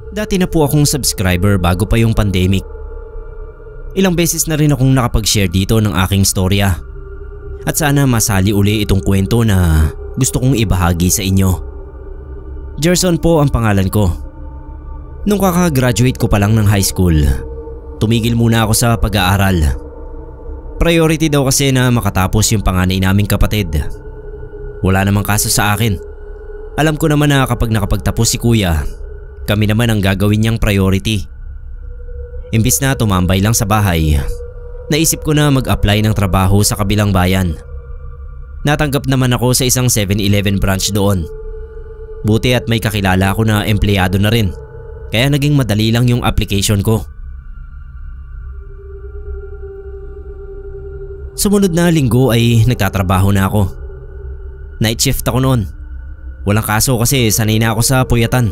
Dati na po akong subscriber bago pa yung pandemic. Ilang beses na rin akong nakapag-share dito ng aking storya. At sana masali uli itong kwento na gusto kong ibahagi sa inyo. Gerson po ang pangalan ko. Nung kakagraduate ko pa lang ng high school, tumigil muna ako sa pag-aaral. Priority daw kasi na makatapos yung panganay naming kapatid. Wala namang kaso sa akin. Alam ko naman na kapag nakapagtapos si kuya, kami naman ang gagawin niyang priority. Imbis na tumambay lang sa bahay, naisip ko na mag-apply ng trabaho sa kabilang bayan. Natanggap naman ako sa isang 7-Eleven branch doon. Buti at may kakilala ako na empleyado na rin, kaya naging madali lang yung application ko. Sumunod na linggo ay nagtatrabaho na ako. Night shift ako noon. Walang kaso kasi sanay na ako sa puyatan,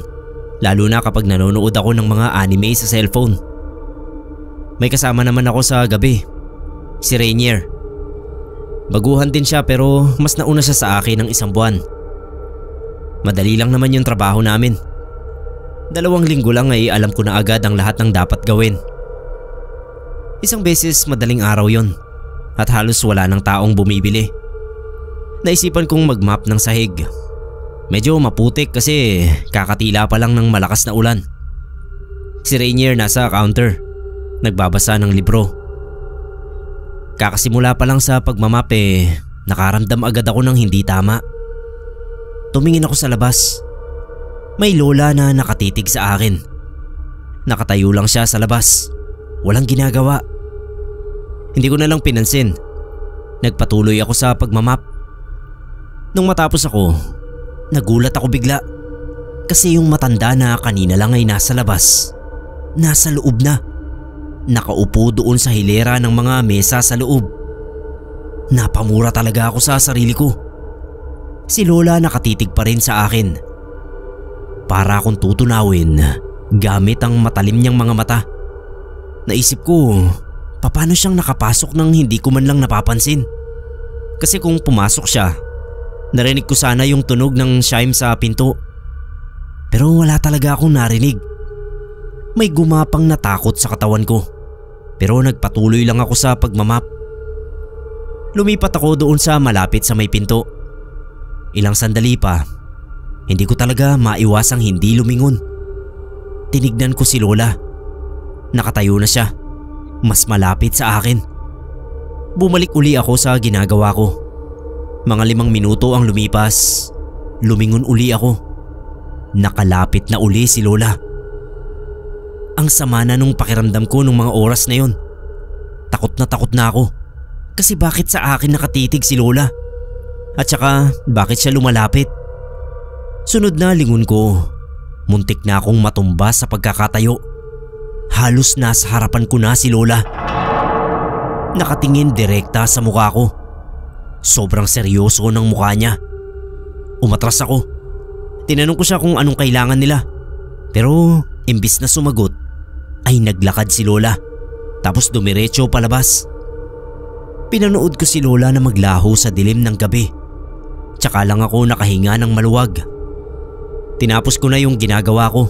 lalo na kapag nanonood ako ng mga anime sa cellphone. May kasama naman ako sa gabi, si Rainier. Baguhan din siya pero mas nauna siya sa akin ng isang buwan. Madali lang naman yung trabaho namin. 2 linggo lang ay alam ko na agad ang lahat ng dapat gawin. Isang beses madaling araw yon at halos wala ng taong bumibili. Naisipan kong mag-map ng sahig. Medyo maputik kasi kakatila pa lang ng malakas na ulan. Si Rainier nasa counter, nagbabasa ng libro. Kakasimula pa lang sa pagmamap nakaramdam agad ako ng hindi tama. Tumingin ako sa labas. May lola na nakatitig sa akin. Nakatayo lang siya sa labas, walang ginagawa. Hindi ko na lang pinansin. Nagpatuloy ako sa pagmamap. Nung matapos ako, nagulat ako bigla. Kasi yung matanda na kanina lang ay nasa labas, nasa loob na. Nakaupo doon sa hilera ng mga mesa sa loob. Napamura talaga ako sa sarili ko. Si Lola nakatitig pa rin sa akin. Para akong tutunawin gamit ang matalim niyang mga mata. Naisip ko, paano siyang nakapasok nang hindi ko man lang napapansin? Kasi kung pumasok siya, narinig ko sana yung tunog ng chime sa pinto. Pero wala talaga akong narinig. May gumapang na takot sa katawan ko. Pero nagpatuloy lang ako sa pagmamap. Lumipat ako doon sa malapit sa may pinto. Ilang sandali pa, hindi ko talaga maiwasang hindi lumingon. Tinignan ko si Lola. Nakatayo na siya, mas malapit sa akin. Bumalik uli ako sa ginagawa ko. Mga 5 minuto ang lumipas. Lumingon uli ako. Nakalapit na uli si Lola. Ang sama na nung pakiramdam ko nung mga oras na yon. Takot na ako. Kasi bakit sa akin nakatitig si Lola? At saka bakit siya lumalapit? Sunod na lingon ko, muntik na akong matumba sa pagkakatayo. Halos nasa harapan ko na si Lola. Nakatingin direkta sa mukha ko. Sobrang seryoso ng mukha niya. Umatras ako. Tinanong ko siya kung anong kailangan nila. Pero imbis na sumagot, ay naglakad si Lola. Tapos dumiretso palabas. Pinanood ko si Lola na maglaho sa dilim ng gabi. Tsaka lang ako nakahinga ng maluwag. Tinapos ko na yung ginagawa ko.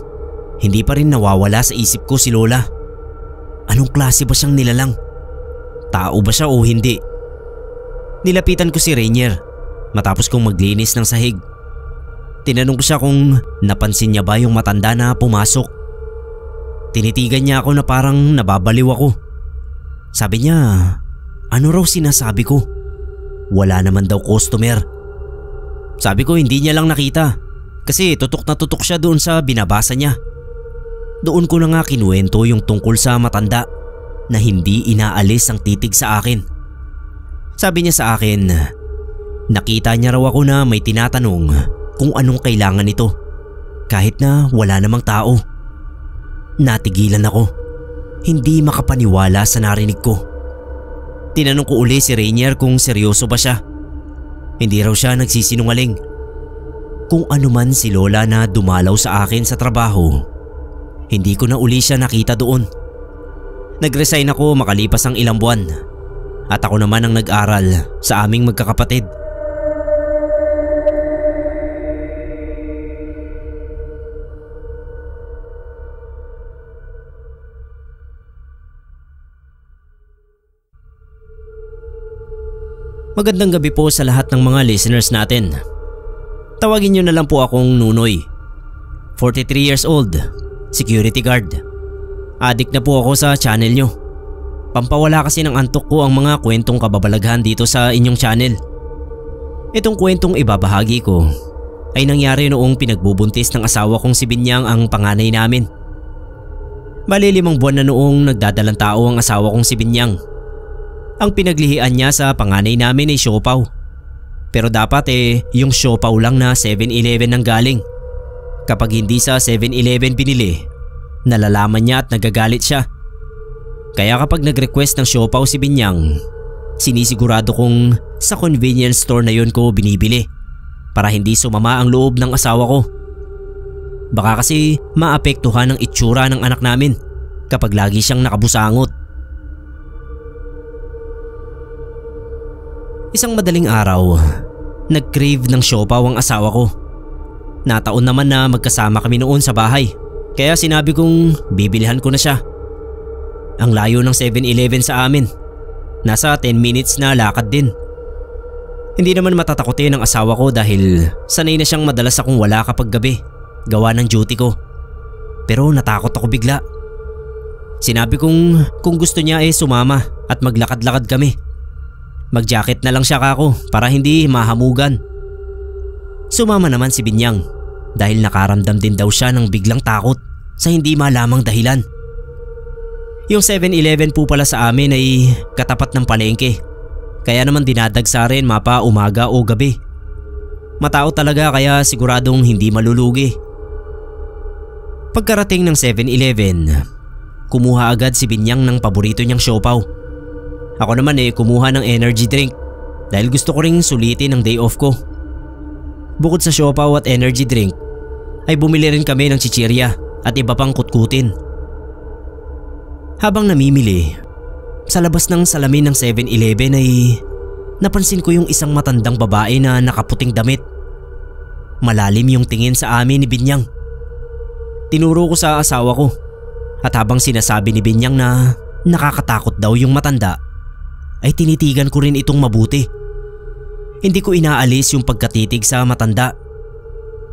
Hindi pa rin nawawala sa isip ko si Lola. Anong klase ba siyang nilalang? Tao ba siya o hindi? Nilapitan ko si Rainier matapos kong maglinis ng sahig. Tinanong ko siya kung napansin niya ba yung matanda na pumasok. Tinitigan niya ako na parang nababaliw ako. Sabi niya, ano raw sinasabi ko? Wala naman daw customer. Sabi ko hindi niya lang nakita kasi tutok na tutok siya doon sa binabasa niya. Doon ko na nga kinuwento yung tungkol sa matanda na hindi inaalis ang titig sa akin. Sabi niya sa akin, nakita niya raw ako na may tinatanong kung anong kailangan nito kahit na wala namang tao. Natigilan ako, hindi makapaniwala sa narinig ko. Tinanong ko uli si Rainier kung seryoso ba siya. Hindi raw siya nagsisinungaling. Kung ano man si Lola na dumalaw sa akin sa trabaho, hindi ko na uli siya nakita doon. Nag-resign ako makalipas ang ilang buwan at ako naman ang nag-aral sa aming magkakapatid. Magandang gabi po sa lahat ng mga listeners natin. Tawagin niyo na lang po akong Nunoy. 43 years old, security guard. Addict na po ako sa channel niyo. Pampawala kasi ng antok ko ang mga kwentong kababalaghan dito sa inyong channel. Itong kwentong ibabahagi ko ay nangyari noong pinagbubuntis ng asawa kong si Binyang ang panganay namin. Bali 5 buwan na noong nagdadalang tao ang asawa kong si Binyang. Ang pinaglihian niya sa panganay namin ay siopaw. Pero dapat yung siopaw lang na 7-Eleven ang galing. Kapag hindi sa 7-Eleven binili, nalalaman niya at nagagalit siya. Kaya kapag nag-request ng siopaw si Binyang, sinisigurado kong sa convenience store na yun ko binibili para hindi sumama ang loob ng asawa ko. Baka kasi maapektuhan ang itsura ng anak namin kapag lagi siyang nakabusangot. Isang madaling araw, nag-crave ng siopaw ang asawa ko. Nataon naman na magkasama kami noon sa bahay, kaya sinabi kong bibilihan ko na siya. Ang layo ng 7-Eleven sa amin, nasa 10 minutes na lakad din. Hindi naman matatakotin ng asawa ko dahil sanay na siyang madalas akong wala kapag gabi, gawa ng duty ko. Pero natakot ako bigla. Sinabi kong kung gusto niya sumama at maglakad-lakad kami. Mag-jacket na lang siya kako para hindi mahamugan. Sumama naman si Binyang dahil nakaramdam din daw siya ng biglang takot sa hindi malamang dahilan. Yung 7-Eleven po pala sa amin ay katapat ng palengke, kaya naman dinadagsa rin mapa umaga o gabi. Matao talaga kaya siguradong hindi malulugi. Pagkarating ng 7-Eleven, kumuha agad si Binyang ng paborito niyang siopaw. Ako naman kumuha ng energy drink dahil gusto ko ring sulitin ang day off ko. Bukod sa siopaw at energy drink ay bumili rin kami ng chichirya at iba pang kutkutin. Habang namimili, sa labas ng salamin ng 7-Eleven ay napansin ko yung isang matandang babae na nakaputing damit. Malalim yung tingin sa amin ni Binyang. Tinuro ko sa asawa ko at habang sinasabi ni Binyang na nakakatakot daw yung matanda, ay tinitigan ko rin itong mabuti. Hindi ko inaalis yung pagkatitig sa matanda.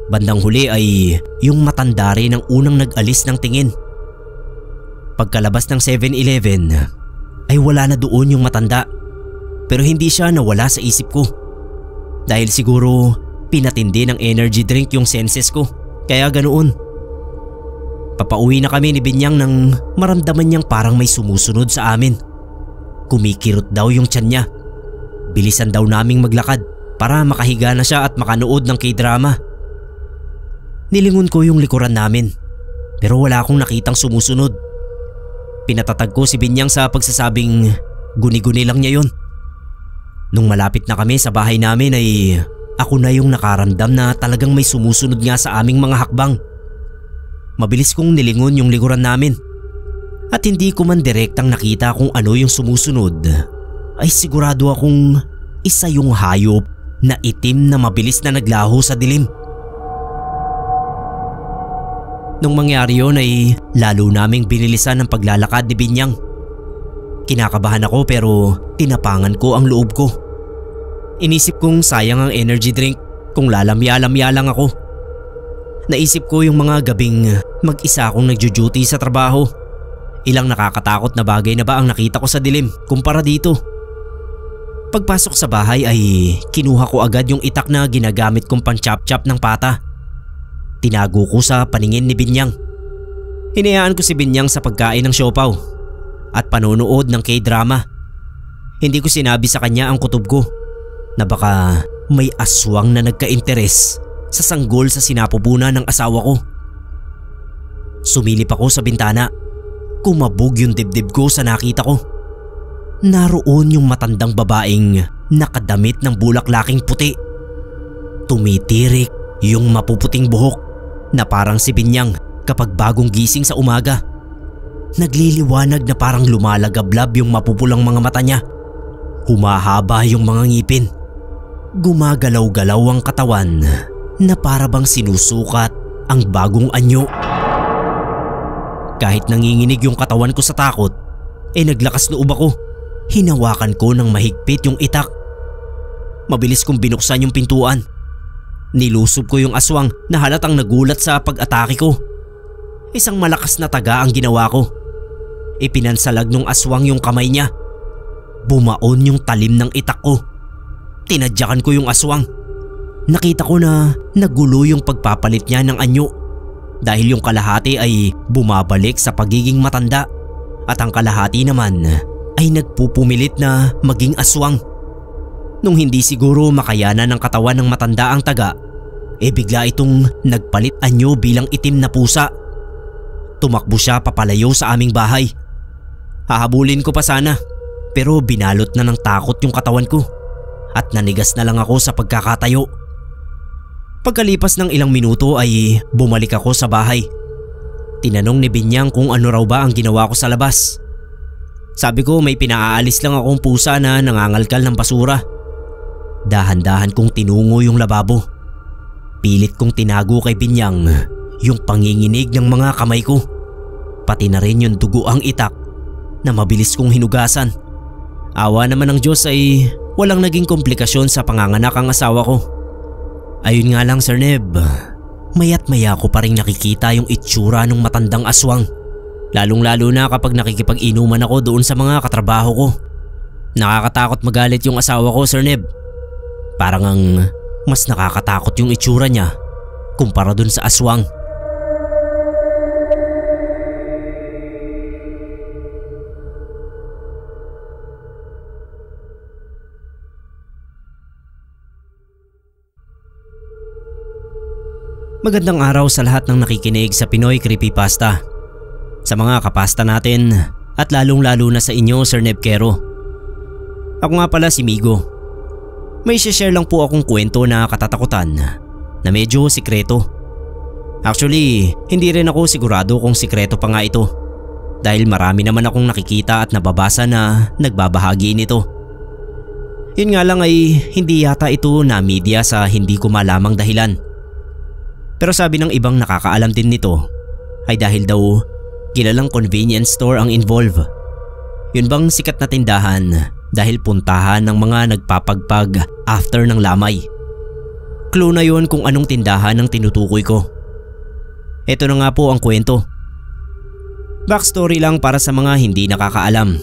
Bandang huli ay yung matanda rin ang unang nag-alis ng tingin. Pagkalabas ng 7-Eleven ay wala na doon yung matanda, pero hindi siya nawala sa isip ko. Dahil siguro pinatindi ng energy drink yung senses ko, kaya ganoon. Papauwi na kami ni Binyang nang maramdaman niyang parang may sumusunod sa amin. Kumikirot daw yung tiyan niya. Bilisan daw naming maglakad para makahiga na siya at makanood ng K-drama. Nilingon ko yung likuran namin pero wala akong nakitang sumusunod. Pinatatag ko si Binyang sa pagsasabing guni-guni lang niya yun. Nung malapit na kami sa bahay namin ay ako na yung nakaramdam na talagang may sumusunod nga sa aming mga hakbang. Mabilis kong nilingon yung likuran namin. At hindi ko man direktang nakita kung ano yung sumusunod, ay sigurado akong isa yung hayop na itim na mabilis na naglaho sa dilim. Nung mangyari yun ay lalo naming binilisan ang paglalakad ni Binyang. Kinakabahan ako pero tinapangan ko ang loob ko. Inisip kong sayang ang energy drink kung lalamya-lamya lang ako. Naisip ko yung mga gabing mag-isa akong nagjo-duty sa trabaho. Ilang nakakatakot na bagay na ba ang nakita ko sa dilim kumpara dito. Pagpasok sa bahay ay kinuha ko agad yung itak na ginagamit kong pan-chop-chop ng pata. Tinago ko sa paningin ni Binyang. Hinayaan ko si Binyang sa pagkain ng siopaw at panonood ng K-drama. Hindi ko sinabi sa kanya ang kutob ko na baka may aswang na nagka-interes sa sanggol sa sinapupunan ng asawa ko. Sumilip ako sa bintana. Kumabog yung dibdib ko sa nakita ko. Naroon yung matandang babaeng nakadamit ng bulaklaking puti. Tumitirik yung mapuputing buhok na parang si Binyang kapag bagong gising sa umaga. Nagliliwanag na parang lumalagablab yung mapupulang mga mata niya. Humahaba yung mga ngipin. Gumagalaw-galaw ang katawan na para bang sinusukat ang bagong anyo. Kahit nanginginig yung katawan ko sa takot, naglakas loob ako. Hinawakan ko ng mahigpit yung itak. mabilis kong binuksan yung pintuan. Nilusob ko yung aswang na halatang nagulat sa pag-atake ko. Isang malakas na taga ang ginawa ko. Ipinansalag nung aswang yung kamay niya. Bumaon yung talim ng itak ko. Tinadyakan ko yung aswang. Nakita ko na nagulo yung pagpapalit niya ng anyo. Dahil yung kalahati ay bumabalik sa pagiging matanda at ang kalahati naman ay nagpupumilit na maging aswang. Nung hindi siguro makayanan ng katawan ng matanda ang taga, bigla itong nagpalit anyo bilang itim na pusa. Tumakbo siya papalayo sa aming bahay. Hahabulin ko pa sana pero binalot na ng takot yung katawan ko at nanigas na lang ako sa pagkakatayo. Pagkalipas ng ilang minuto ay bumalik ako sa bahay. Tinanong ni Binyang kung ano raw ba ang ginawa ko sa labas. Sabi ko may pinaaalis lang akong pusa na nangangalkal ng basura. Dahan-dahan kong tinungo yung lababo. Pilit kong tinago kay Binyang yung panginginig ng mga kamay ko. Pati na rin yung dugo ang itak na mabilis kong hinugasan. Awa naman ng Diyos ay walang naging komplikasyon sa panganganak ang asawa ko. Ayun nga lang Sir Neb, maya't maya ko pa rin nakikita yung itsura ng matandang aswang. Lalong-lalo na kapag nakikipag-inuman ako doon sa mga katrabaho ko. Nakakatakot magalit yung asawa ko Sir Neb. Parang ang mas nakakatakot yung itsura niya kumpara dun sa aswang. Magandang araw sa lahat ng nakikinig sa Pinoy Creepypasta. Sa mga kapasta natin at lalong-lalo na sa inyo Sir Neb Quero. Ako nga pala si Migo. May share lang po akong kwento na katatakutan na medyo sikreto. Actually, hindi rin ako sigurado kung sikreto pa nga ito dahil marami naman akong nakikita at nababasa na nagbabahagi nito. Yun nga lang ay hindi yata ito na media sa hindi ko malamang dahilan. Pero sabi ng ibang nakakaalam din nito ay dahil daw kilalang convenience store ang involve. Yun bang sikat na tindahan dahil puntahan ng mga nagpapagpag after ng lamay. Clue na yun kung anong tindahan ang tinutukoy ko. Ito na nga po ang kwento. Backstory lang para sa mga hindi nakakaalam.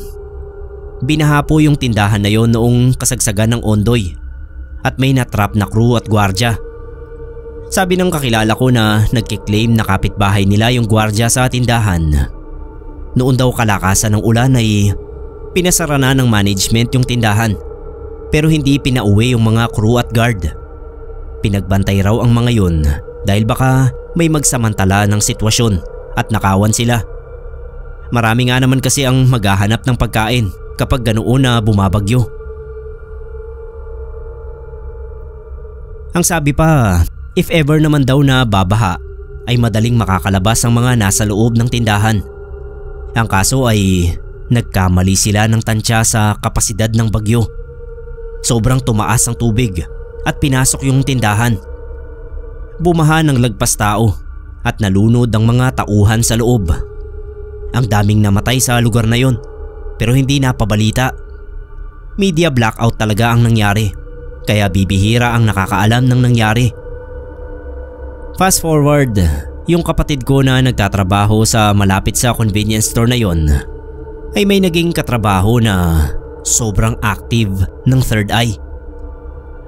Binaha po yung tindahan na yon noong kasagsagan ng Ondoy at may natrap na crew at gwardya. Sabi ng kakilala ko na nagkiklaim na kapitbahay nila yung gwardya sa tindahan. Noon daw kalakasan ng ulan ay pinasara na ng management yung tindahan pero hindi pinauwi yung mga crew at guard. Pinagbantay raw ang mga yun dahil baka may magsamantala ng sitwasyon at nakawan sila. Marami nga naman kasi ang maghahanap ng pagkain kapag ganoon na bumabagyo. Ang sabi pa, if ever naman daw na babaha ay madaling makakalabas ang mga nasa loob ng tindahan. Ang kaso ay nagkamali sila ng tansya sa kapasidad ng bagyo. Sobrang tumaas ang tubig at pinasok yung tindahan. Bumaha ng lagpas tao at nalunod ang mga tauhan sa loob. Ang daming namatay sa lugar na yon pero hindi napabalita. Media blackout talaga ang nangyari kaya bibihira ang nakakaalam ng nangyari. Fast forward, yung kapatid ko na nagtatrabaho sa malapit sa convenience store na yon ay may naging katrabaho na sobrang active ng third eye.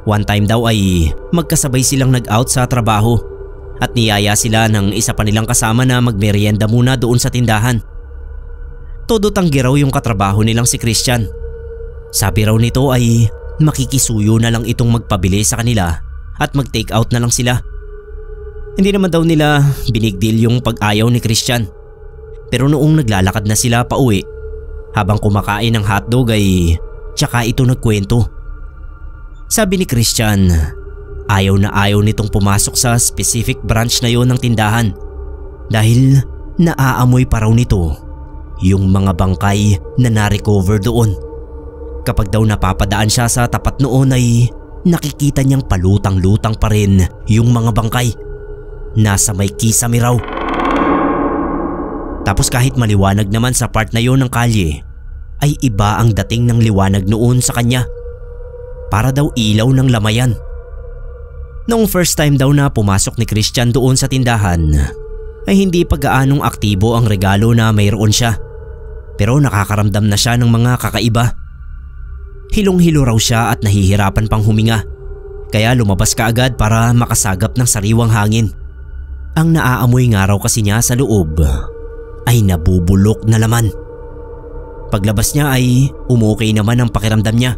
One time daw ay magkasabay silang nag-out sa trabaho at niyaya sila ng isa pa nilang kasama na magmerienda muna doon sa tindahan. Todo tanggi raw yung katrabaho nilang si Christian. Sabi raw nito ay makikisuyo na lang itong magpabili sa kanila at mag-take out na lang sila. Hindi naman daw nila binigdil yung pag-ayaw ni Christian. Pero noong naglalakad na sila pauwi, habang kumakain ng hotdog ay tsaka ito nagkwento. Sabi ni Christian, ayaw na ayaw nitong pumasok sa specific branch na yon ng tindahan dahil naaamoy pa raw nito yung mga bangkay na na-recover doon. Kapag daw napapadaan siya sa tapat noon ay nakikita niyang palutang-lutang pa rin yung mga bangkay. Nasa may kisame raw. Tapos kahit maliwanag naman sa part na yon ng kalye, ay iba ang dating ng liwanag noon sa kanya. para daw ilaw ng lamayan. Noong first time daw na pumasok ni Christian doon sa tindahan ay hindi pa gaanong aktibo ang regalo na mayroon siya, pero nakakaramdam na siya ng mga kakaiba. Hilong-hilo raw siya at nahihirapan pang huminga, kaya lumabas kaagad para makasagap ng sariwang hangin. Ang naaamoy nga raw kasi niya sa loob ay nabubulok na laman. Paglabas niya ay umukay naman ang pakiramdam niya,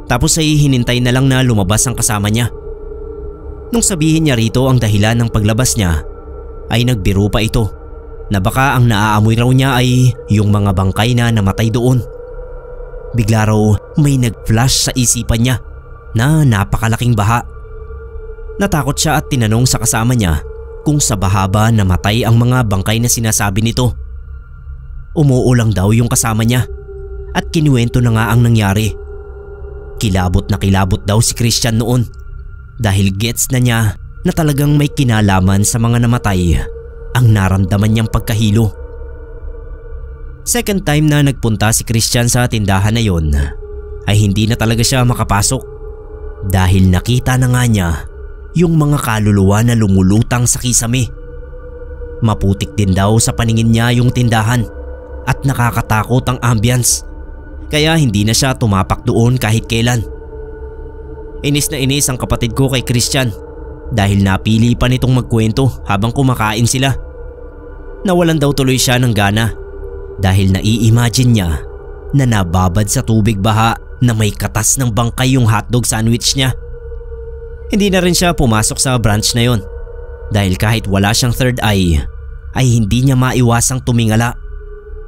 tapos ay hinintay na lang na lumabas ang kasama niya. Nung sabihin niya rito ang dahilan ng paglabas niya ay nagbiro pa ito na baka ang naaamoy raw niya ay yung mga bangkay na namatay doon. Bigla raw may nag-flash sa isipan niya na napakalaking baha. Natakot siya at tinanong sa kasama niya kung sa baha ba namatay ang mga bangkay na sinasabi nito. Umuulang daw yung kasama niya at kinuwento na nga ang nangyari. Kilabot na kilabot daw si Christian noon dahil gets na niya na talagang may kinalaman sa mga namatay ang naramdaman niyang pagkahilo. Second time na nagpunta si Christian sa tindahan na yon ay hindi na talaga siya makapasok dahil nakita na nga niya yung mga kaluluwa na lumulutang sa kisame. Maputik din daw sa paningin niya yung tindahan at nakakatakot ang ambience, kaya hindi na siya tumapak doon kahit kailan. Inis na inis ang kapatid ko kay Christian dahil napili pa nitong magkwento habang kumakain sila. Nawalan daw tuloy siya ng gana dahil nai-imagine niya na nababad sa tubig baha na may katas ng bangkay yung hotdog sandwich niya. Hindi na rin siya pumasok sa branch na yon dahil kahit wala siyang third eye ay hindi niya maiwasang tumingala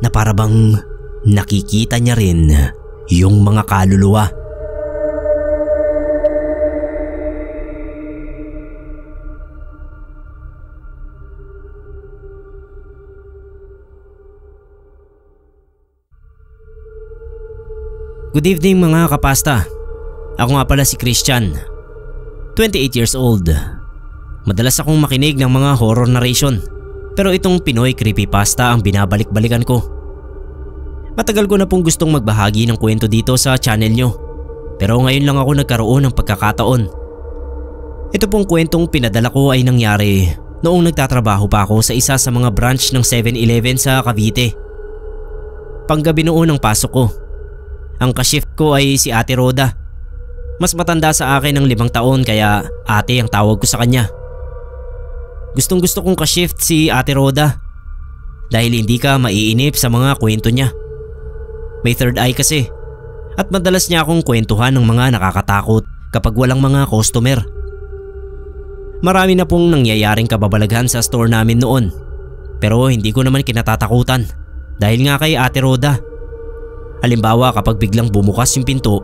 na para bang nakikita niya rin yung mga kaluluwa. Good evening mga kapasta. Ako nga pala si Christian, 28 years old. Madalas akong makinig ng mga horror narration, pero itong Pinoy creepypasta ang binabalik-balikan ko. Matagal ko na pong gustong magbahagi ng kwento dito sa channel nyo, pero ngayon lang ako nagkaroon ng pagkakataon. Ito pong kwentong pinadala ko ay nangyari noong nagtatrabaho pa ako sa isa sa mga branch ng 7-Eleven sa Cavite. Panggabi noon ang pasok ko. Ang ka-shift ko ay si Ate Roda. Mas matanda sa akin ng 5 taon kaya ate ang tawag ko sa kanya. Gustong gusto kong ka-shift si Ate Roda dahil hindi ka maiinip sa mga kwento niya. May third eye kasi at madalas niya akong kwentuhan ng mga nakakatakot kapag walang mga customer. Marami na pong nangyayaring kababalaghan sa store namin noon, pero hindi ko naman kinatatakutan dahil nga kay Ate Roda. Halimbawa kapag biglang bumukas yung pinto,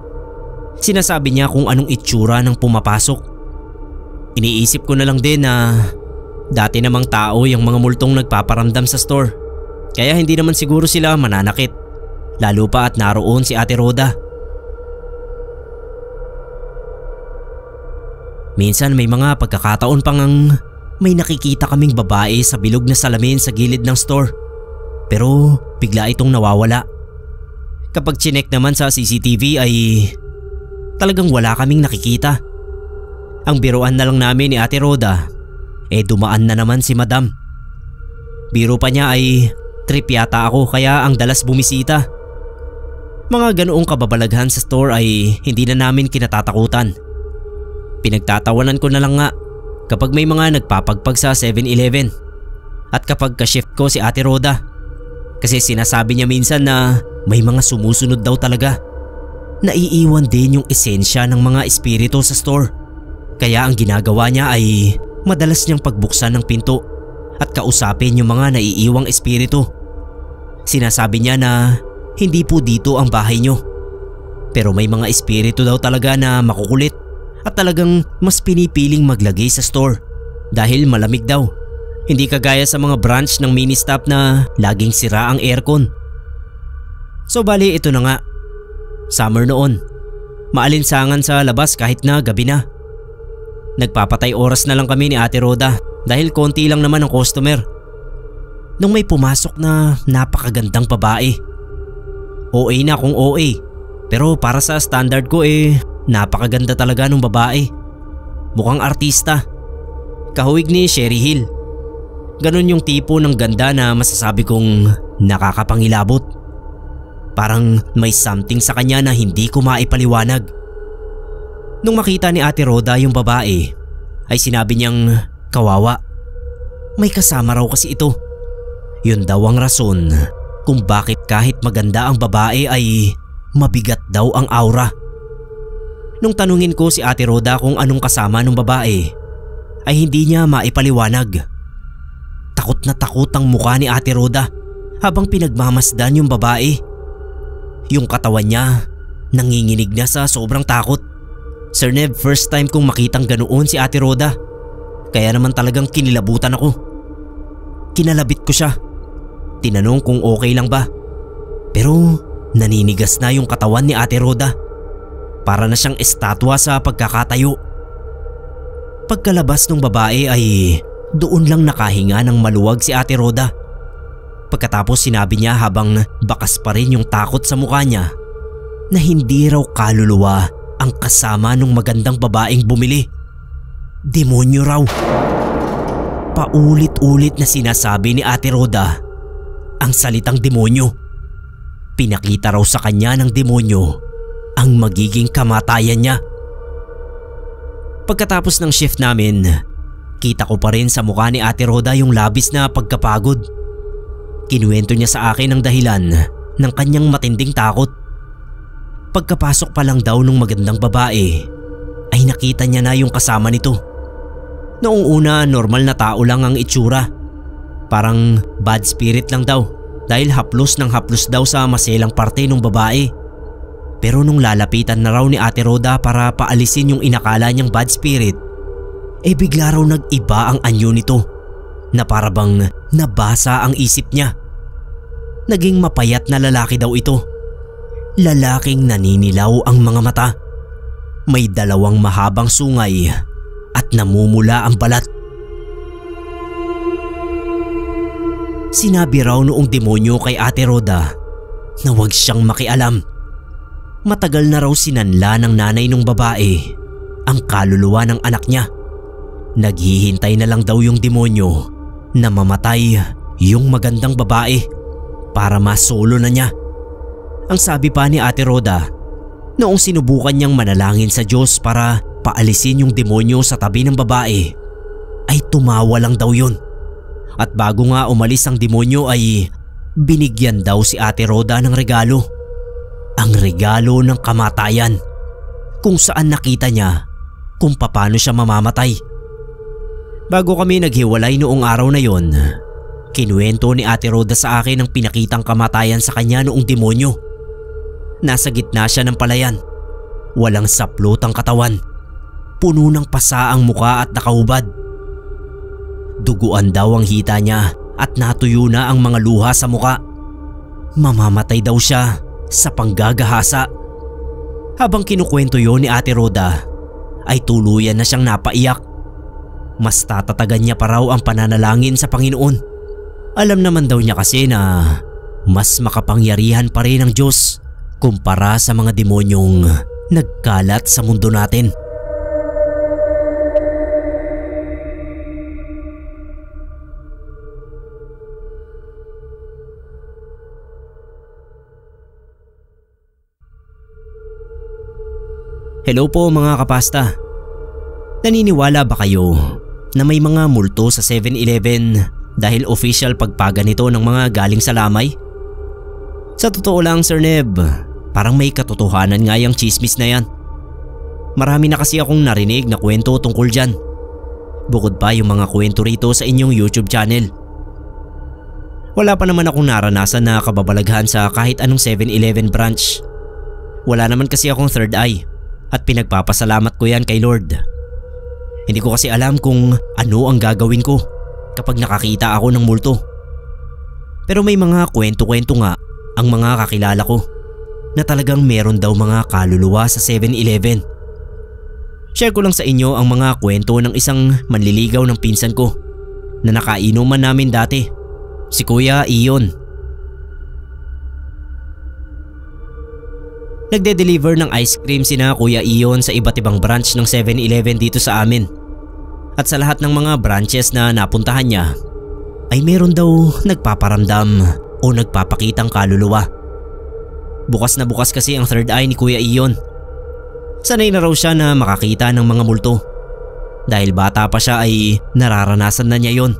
sinasabi niya kung anong itsura ng pumapasok. Iniisip ko na lang din na dati namang tao yung mga multong nagpaparamdam sa store, kaya hindi naman siguro sila mananakit, lalo pa at naroon si Ate Roda. Minsan may mga pagkakataon pang may nakikita kaming babae sa bilog na salamin sa gilid ng store, pero bigla itong nawawala. Kapag chinek naman sa CCTV ay talagang wala kaming nakikita. Ang biruan na lang namin ni Ate Roda dumaan na naman si Madam. Biro pa niya ay trip yata ako kaya ang dalas bumisita. Mga ganoong kababalaghan sa store ay hindi na namin kinatatakutan. Pinagtatawanan ko na lang nga kapag may mga nagpapagpag sa 7-Eleven at kapag ka-shift ko si Ate Roda. Kasi sinasabi niya minsan na may mga sumusunod daw talaga. Naiiwan din yung esensya ng mga espiritu sa store. Kaya ang ginagawa niya ay madalas niyang pagbuksan ng pinto at kausapin yung mga naiiwang espiritu. Sinasabi niya na hindi po dito ang bahay niyo, pero may mga espiritu daw talaga na makukulit at talagang mas pinipiling maglagay sa store dahil malamig daw. Hindi kagaya sa mga branch ng mini-stop na laging sira ang aircon. So bali ito na nga. Summer noon. Maalinsangan sa labas kahit na gabi na. Nagpapatay oras na lang kami ni Ate Roda dahil konti lang naman ang customer. Nung may pumasok na napakagandang babae. OA na kung OA, pero para sa standard ko Napakaganda talaga ng babae. Mukhang artista. Kahawig ni Sherry Hill. Ganon yung tipo ng ganda na masasabi kong nakakapangilabot. Parang may something sa kanya na hindi ko maipaliwanag. Nung makita ni Ate Rhoda yung babae, ay sinabi niyang kawawa. May kasama raw kasi ito. Yun daw ang rason kung bakit kahit maganda ang babae ay mabigat daw ang aura. Nung tanungin ko si Ate Rhoda kung anong kasama ng babae, ay hindi niya maipaliwanag. Takot na takot ang mukha ni Ate Rhoda habang pinagmamasdan yung babae. Yung katawan niya nanginginig na sa sobrang takot. Sir Nev, first time kong makitang ganoon si Ate Rhoda. Kaya naman talagang kinilabutan ako. Kinalabit ko siya. Tinanong kung okay lang ba. Pero naninigas na yung katawan ni Ate Rhoda. Para na siyang estatwa sa pagkakatayo. Pagkalabas ng babae ay doon lang nakahinga ng maluwag si Ate Rhoda. Pagkatapos sinabi niya habang bakas pa rin yung takot sa mukha niya na hindi raw kaluluwa ang kasama ng magandang babaeng bumili. Demonyo raw. Paulit-ulit na sinasabi ni Ate Rhoda ang salitang demonyo. Pinakita raw sa kanya ng demonyo ang magiging kamatayan niya. Pagkatapos ng shift namin, kita ko pa rin sa mukha ni Ate Rhoda yung labis na pagkapagod. Kinuwento niya sa akin ang dahilan ng kanyang matinding takot. Pagkapasok pa lang daw ng magandang babae, ay nakita niya na yung kasama nito. Noong una, normal na tao lang ang itsura. Parang bad spirit lang daw dahil haplos ng haplos daw sa maselang parte ng babae. Pero nung lalapitan na raw ni Ate Rhoda para paalisin yung inakala niyang bad spirit, bigla raw nag-iba ang anyo nito na para bang nabasa ang isip niya. Naging mapayat na lalaki daw ito. Lalaking naninilaw ang mga mata. May dalawang mahabang sungay at namumula ang balat. Sinabi raw noong demonyo kay Ate Rhoda na huwag siyang makialam. Matagal na raw sinanla ng nanay ng babae ang kaluluwa ng anak niya. Naghihintay na lang daw yung demonyo na mamatay yung magandang babae para masolo na niya. Ang sabi pa ni Ate Rhoda, noong sinubukan niyang manalangin sa Diyos para paalisin yung demonyo sa tabi ng babae, ay tumawa lang daw yun. At bago nga umalis ang demonyo ay binigyan daw si Ate Rhoda ng regalo. Ang regalo ng kamatayan, kung saan nakita niya kung paano siya mamamatay. Bago kami naghiwalay noong araw na yon, kinuwento ni Ate Rhoda sa akin ang pinakitang kamatayan sa kanya noong demonyo. Nasa gitna siya ng palayan. Walang saplot ang katawan. Puno ng pasa ang muka at nakahubad. Duguan daw ang hita niya at natuyo na ang mga luha sa muka. Mamamatay daw siya sa panggagahasa. Habang kinukwento yon ni Ate Rhoda, ay tuluyan na siyang napaiyak. Mas tatatagan niya pa raw ang pananalangin sa Panginoon. Alam naman daw niya kasi na mas makapangyarihan pa rin ang Diyos kumpara sa mga demonyong nagkalat sa mundo natin. Hello po mga kapasta. Naniniwala ba kayo na may mga multo sa 7-Eleven dahil official pagpaga nito ng mga galing sa lamay? Sa totoo lang Sir Neb, parang may katotohanan nga yung chismis na yan. Marami na kasi akong narinig na kwento tungkol dyan. Bukod pa yung mga kwento rito sa inyong YouTube channel. Wala pa naman akong naranasan na kababalaghan sa kahit anong 7-Eleven branch. Wala naman kasi akong third eye at pinagpapasalamat ko yan kay Lord. Hindi ko kasi alam kung ano ang gagawin ko kapag nakakita ako ng multo. Pero may mga kwento-kwento nga ang mga kakilala ko na talagang meron daw mga kaluluwa sa 7-Eleven. Share ko lang sa inyo ang mga kwento ng isang manliligaw ng pinsan ko na nakainuman namin dati, si Kuya Iyon. Nagde-deliver ng ice cream sina Kuya Ion sa iba't ibang branch ng 7-Eleven dito sa amin. At sa lahat ng mga branches na napuntahan niya ay meron daw nagpaparamdam o nagpapakitang kaluluwa. Bukas na bukas kasi ang third eye ni Kuya Ion. Sanay na raw siya na makakita ng mga multo. Dahil bata pa siya ay nararanasan na niya yon.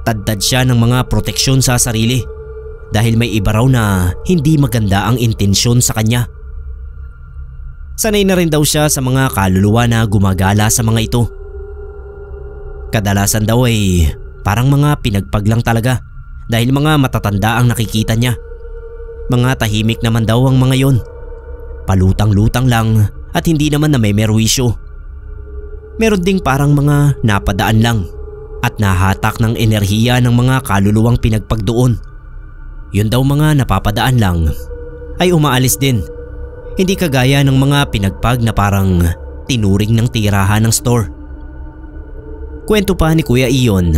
Tadtad siya ng mga proteksyon sa sarili dahil may iba raw na hindi maganda ang intensyon sa kanya. Sanay na rin daw siya sa mga kaluluwa na gumagala sa mga ito. Kadalasan daw ay parang mga pinagpag lang talaga dahil mga matatanda ang nakikita niya. Mga tahimik naman daw ang mga yon. Palutang-lutang lang at hindi naman na may merwisyo. Meron ding parang mga napadaan lang at nahatak ng enerhiya ng mga kaluluwang pinagpag doon. Yun daw mga napapadaan lang ay umaalis din. Hindi kagaya ng mga pinagpag na parang tinuring ng tirahan ng store. Kwento pa ni Kuya Ion,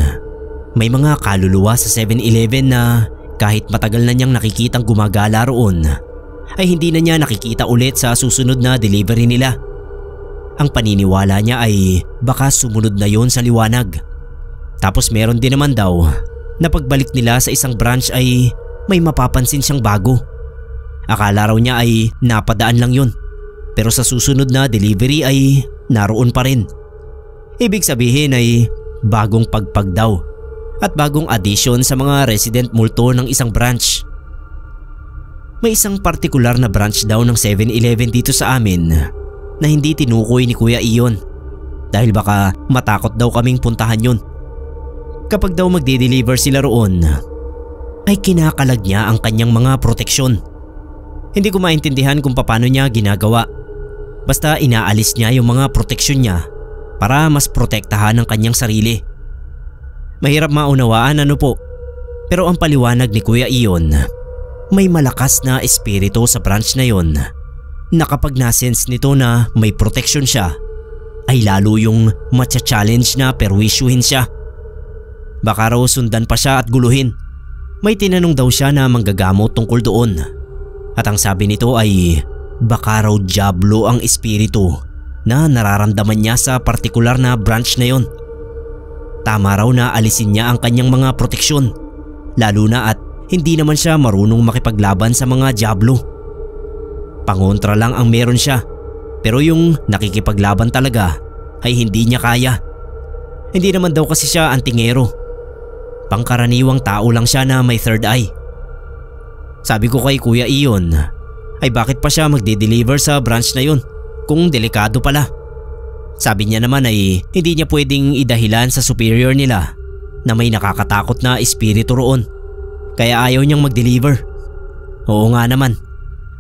may mga kaluluwa sa 7-Eleven na kahit matagal na niyang nakikitang gumagala roon ay hindi na niya nakikita ulit sa susunod na delivery nila. Ang paniniwala niya ay baka sumunod na yon sa liwanag. Tapos meron din naman daw na pagbalik nila sa isang branch ay may mapapansin siyang bago. Akala raw niya ay napadaan lang yun, pero sa susunod na delivery ay naroon pa rin. Ibig sabihin ay bagong pagpag daw at bagong addition sa mga resident multo ng isang branch. May isang partikular na branch daw ng 7-Eleven dito sa amin na hindi tinukoy ni Kuya Ion dahil baka matakot daw kaming puntahan yun. Kapag daw magde-deliver sila roon ay kinakalag niya ang kanyang mga proteksyon. Hindi ko maintindihan kung paano niya ginagawa. Basta inaalis niya yung mga proteksyon niya para mas protektahan ang kanyang sarili. Mahirap maunawaan ano po, pero ang paliwanag ni Kuya Ion, may malakas na espiritu sa branch na yon na kapag nasense nito na may proteksyon siya ay lalo yung matcha-challenge na perwisyuhin siya. Baka raw sundan pa siya at guluhin. May tinanong daw siya na manggagamot tungkol doon at ang sabi nito ay baka raw diablo ang espiritu na nararamdaman niya sa partikular na branch na yon. Tama raw na alisin niya ang kanyang mga proteksyon, lalo na at hindi naman siya marunong makipaglaban sa mga diablo. Pangontra lang ang meron siya, pero yung nakikipaglaban talaga ay hindi niya kaya. Hindi naman daw kasi siya antingero. Pangkaraniwang tao lang siya na may third eye. Sabi ko kay Kuya Ion, ay bakit pa siya magde-deliver sa branch na yun kung delikado pala? Sabi niya naman ay hindi niya pwedeng idahilan sa superior nila na may nakakatakot na espiritu roon, kaya ayaw niyang mag-deliver. Oo nga naman,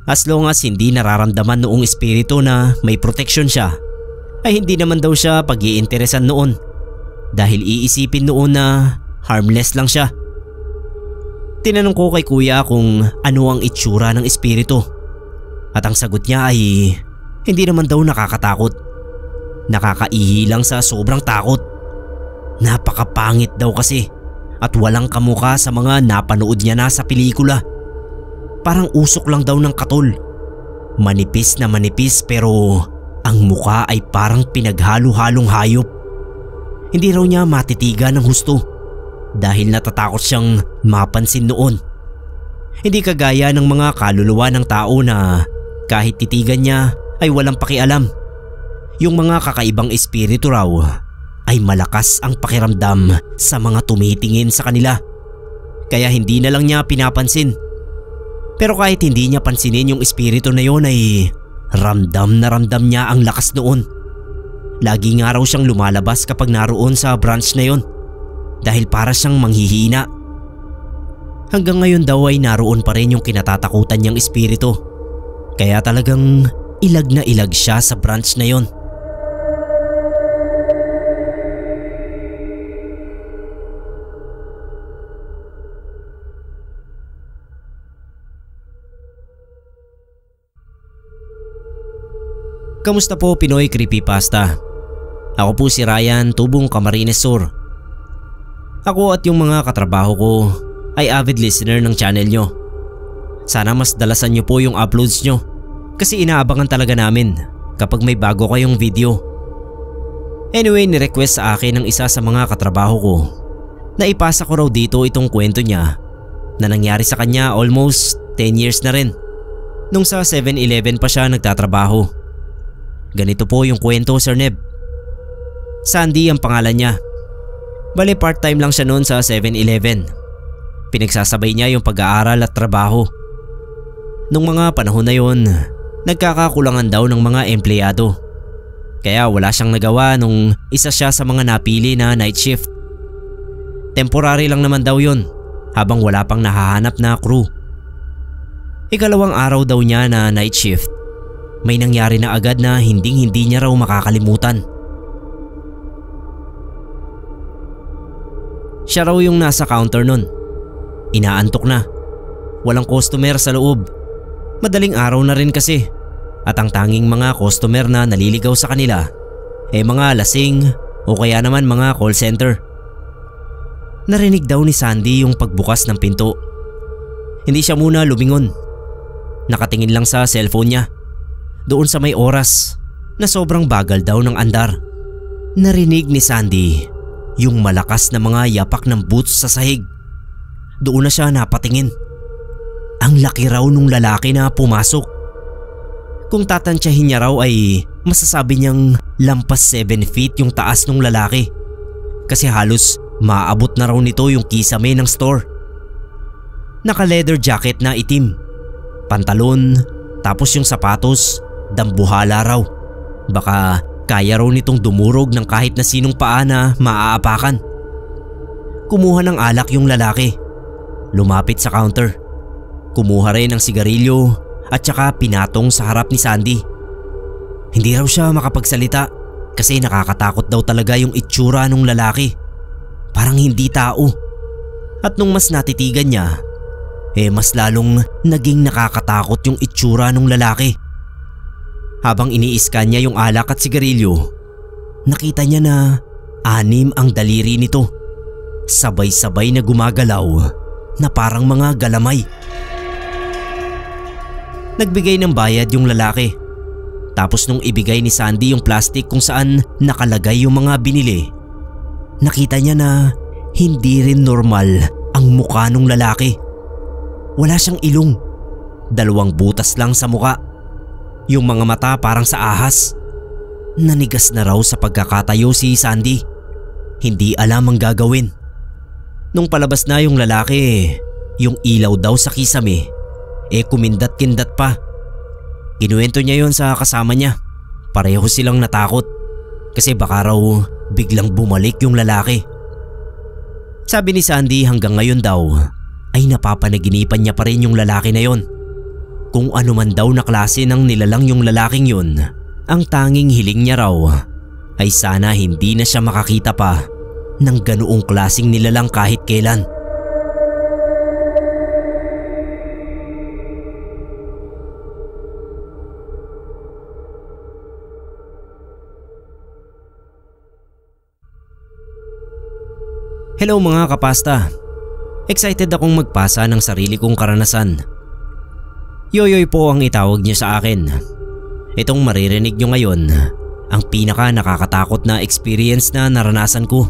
as long as hindi nararamdaman noong espiritu na may protection siya ay hindi naman daw siya pag-iinteresan noon dahil iisipin noon na harmless lang siya. Tinanong ko kay Kuya kung ano ang itsura ng espiritu at ang sagot niya ay hindi naman daw nakakatakot. Nakakaihi lang sa sobrang takot. Napakapangit daw kasi at walang kamukha sa mga napanood niya na sa pelikula. Parang usok lang daw ng katol. Manipis na manipis pero ang mukha ay parang pinaghalo-halong hayop. Hindi raw niya matitigan ng husto dahil natatakot siyang mapansin noon. Hindi kagaya ng mga kaluluwa ng tao na kahit titigan niya ay walang pakialam. Yung mga kakaibang espiritu raw ay malakas ang pakiramdam sa mga tumitingin sa kanila, kaya hindi na lang niya pinapansin. Pero kahit hindi niya pansinin yung espiritu na yon ay ramdam na ramdam niya ang lakas noon. Lagi nga raw siyang lumalabas kapag naroon sa branch na yon dahil para siyang manghihina. Hanggang ngayon daw ay naroon pa rin yung kinatatakutan niyang espiritu, kaya talagang ilag na ilag siya sa branch na yon. Kamusta po Pinoy Creepypasta? Ako po si Ryan, tubong Camarines Sur. Ako at yung mga katrabaho ko ay avid listener ng channel nyo. Sana mas dalasan nyo po yung uploads nyo Kasi inaabangan talaga namin kapag may bago kayong video. Anyway, nirequest sa akin ng isa sa mga katrabaho ko na ipasa ko raw dito itong kwento niya na nangyari sa kanya almost 10 years na rin nung sa 7-Eleven pa siya nagtatrabaho. Ganito po yung kwento, Sir Neb. Sandy ang pangalan niya. Bale part-time lang siya noon sa 7-Eleven. Pinagsasabay niya yung pag-aaral at trabaho. Nung mga panahon na yon, nagkakakulangan daw ng mga empleyado. Kaya wala siyang nagawa nung isa siya sa mga napili na night shift. Temporary lang naman daw yon habang wala pang nahahanap na crew. Ikalawang araw daw niya na night shift, may nangyari na agad na hindi niya raw makakalimutan. Siya raw yung nasa counter nun. Inaantok na. Walang customer sa loob. Madaling araw na rin kasi. At ang tanging mga customer na naliligaw sa kanila mga lasing o kaya naman mga call center. Narinig daw ni Sandy yung pagbukas ng pinto. Hindi siya muna lumingon. Nakatingin lang sa cellphone niya. Doon sa may oras na sobrang bagal daw ng andar. Narinig ni Sandy yung malakas na mga yapak ng boots sa sahig. Doon na siya napatingin. Ang laki raw nung lalaki na pumasok. Kung tatansyahin niya raw ay masasabi niyang lampas 7 feet yung taas nung lalaki. Kasi halos maaabot na raw nito yung kisame ng store. Naka-leather jacket na itim, pantalon, tapos yung sapatos, dambuhala raw. Baka kaya raw nitong dumurog ng kahit na sinong paa na maaapakan. Kumuha ng alak yung lalaki. Lumapit sa counter. Kumuha rin ng sigarilyo at saka pinatong sa harap ni Sandy. Hindi raw siya makapagsalita kasi nakakatakot daw talaga yung itsura ng lalaki. Parang hindi tao. At nung mas natitigan niya, mas lalong naging nakakatakot yung itsura ng lalaki. Habang iniiskan niya yung alak at sigarilyo, nakita niya na 6 ang daliri nito. Sabay-sabay na gumagalaw na parang mga galamay. Nagbigay ng bayad yung lalaki. Tapos nung ibigay ni Sandy yung plastic kung saan nakalagay yung mga binili, nakita niya na hindi rin normal ang mukha ng lalaki. Wala siyang ilong. 2 butas lang sa mukha. Yung mga mata parang sa ahas. Nanigas na raw sa pagkakatayo si Sandy. Hindi alam ang gagawin. Nung palabas na yung lalaki, yung ilaw daw sa kisame kumindat-kindat pa. Kinuwento niya yon sa kasama niya. Pareho silang natakot kasi baka raw biglang bumalik yung lalaki. Sabi ni Sandy hanggang ngayon daw ay napapanaginipan niya pa rin yung lalaki na yon. Kung ano man daw na klase ng nilalang yung lalaking yun, ang tanging hiling niya raw ay sana hindi na siya makakita pa ng ganoong klaseng nilalang kahit kailan. Hello mga kapasta. Excited akong magpasa ng sarili kong karanasan. Yoyoy po ang itawag niyo sa akin. Itong maririnig niyo ngayon, ang pinaka nakakatakot na experience na naranasan ko.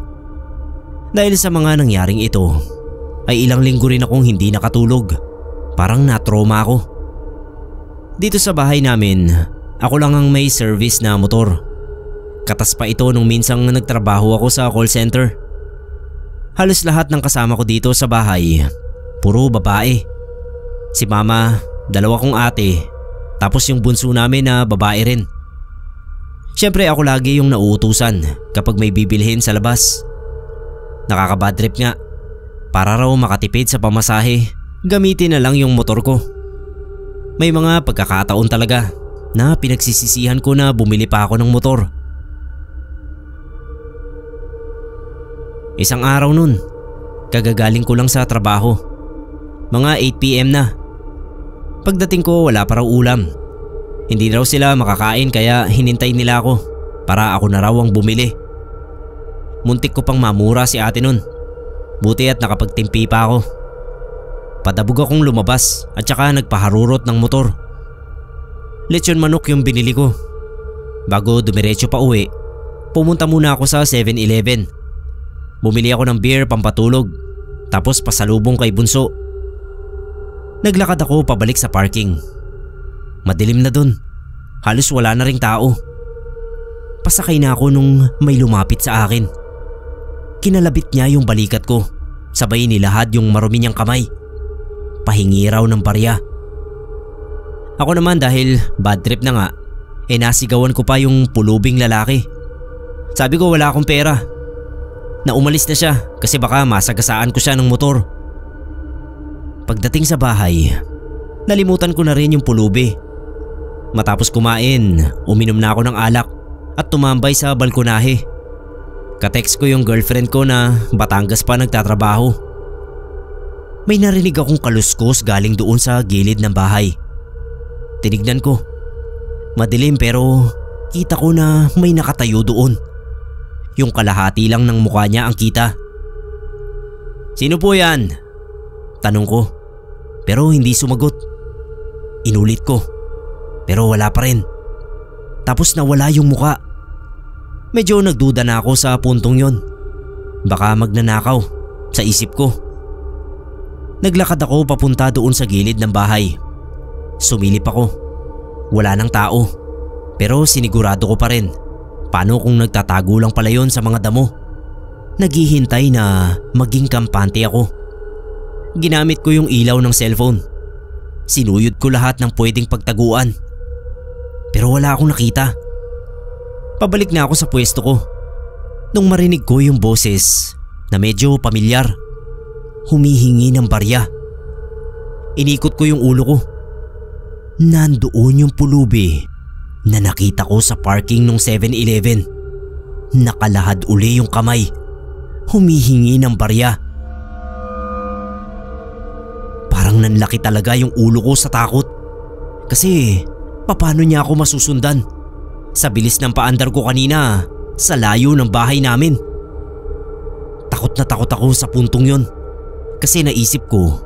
Dahil sa mga nangyaring ito, ay ilang linggo rin akong hindi nakatulog. Parang na-trauma ako. Dito sa bahay namin, ako lang ang may service na motor. Katas pa ito nung minsang nagtrabaho ako sa call center. Halos lahat ng kasama ko dito sa bahay, puro babae. Si mama, 2 kong ate, tapos yung bunso namin na babae rin. Siyempre ako lagi yung nauutusan kapag may bibilhin sa labas. Nakaka-bad trip nga. Para raw makatipid sa pamasahe, gamitin na lang yung motor ko. May mga pagkakataon talaga na pinagsisisihan ko na bumili pa ako ng motor. Isang araw nun, kagagaling ko lang sa trabaho. Mga 8 PM na. Pagdating ko wala pa raw ulam. Hindi raw sila makakain kaya hinintay nila ako para ako na raw ang bumili. Muntik ko pang mamura si ate nun. Buti at nakapagtimpi pa ako. Padabog akong lumabas at saka nagpaharurot ng motor. Lechon manok yung binili ko. Bago dumiretso pa uwi, pumunta muna ako sa 7-Eleven. Bumili ako ng beer pampatulog, tapos pasalubong kay Bunso. Naglakad ako pabalik sa parking. Madilim na dun, halos wala na ring tao. Pasakay na ako nung may lumapit sa akin. Kinalabit niya yung balikat ko, sabay nilahad yung marumi niyang kamay. Pahingi raw ng barya. Ako naman dahil bad trip na nga, nasigawan ko pa yung pulubing lalaki. Sabi ko wala akong pera. Na umalis na siya kasi baka masagasaan ko siya ng motor. Pagdating sa bahay, nalimutan ko na rin yung pulubi. Matapos kumain, uminom na ako ng alak at tumambay sa balkonahe. Katext ko yung girlfriend ko na Batangas pa nagtatrabaho. May narinig akong kaluskos galing doon sa gilid ng bahay. Tinignan ko. Madilim pero kita ko na may nakatayo doon. Yung kalahati lang ng mukha niya ang kita. "Sino po yan?" tanong ko, pero hindi sumagot. Inulit ko, pero wala pa rin. Tapos nawala yung muka. Medyo nagduda na ako sa puntong yon. Baka magnanakaw, sa isip ko. Naglakad ako papunta doon sa gilid ng bahay. Sumilip ako. Wala nang tao. Pero sinigurado ko pa rin. Paano kung nagtatago lang pala yon sa mga damo? Naghihintay na maging kampante ako. Ginamit ko yung ilaw ng cellphone. Sinuyod ko lahat ng pwedeng pagtaguan. Pero wala akong nakita. Pabalik na ako sa pwesto ko nung marinig ko yung boses na medyo pamilyar. Humihingi ng barya. Inikot ko yung ulo ko. Nandoon yung pulubi na nakita ko sa parking ng 7-Eleven. Nakalahad uli yung kamay. Humihingi ng barya. Parang nanlaki talaga yung ulo ko sa takot. Kasi paano niya ako masusundan? Sa bilis ng paandar ko kanina, sa layo ng bahay namin. Takot na takot ako sa puntong yon. Kasi naisip ko,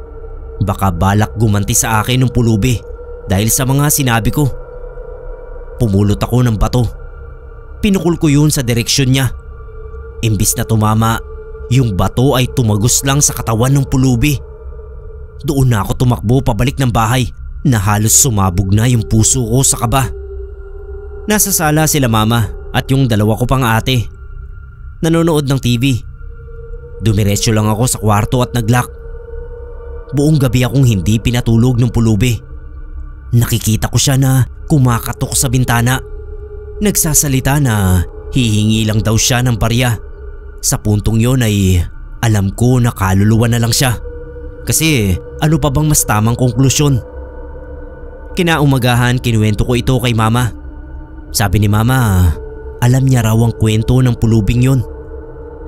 baka balak gumanti sa akin ng pulubi dahil sa mga sinabi ko. Pumulot ako ng bato. Pinukol ko yun sa direksyon niya. Imbis na tumama, yung bato ay tumagos lang sa katawan ng pulubi. Doon na ako tumakbo pabalik ng bahay na halos sumabog na yung puso ko sa kaba. Nasa sala sila mama at yung dalawa ko pang ate. Nanonood ng TV. Dumiretso lang ako sa kwarto at naglock. Buong gabi akong hindi pinatulog ng pulubi. Nakikita ko siya na kumakatok sa bintana. Nagsasalita na hihingi lang daw siya ng barya. Sa puntong yon ay alam ko na kaluluwa na lang siya. Kasi ano pa bang mas tamang konklusyon? Kinaumagahan kinuwento ko ito kay mama. Sabi ni mama, alam niya raw ang kwento ng pulubing yon.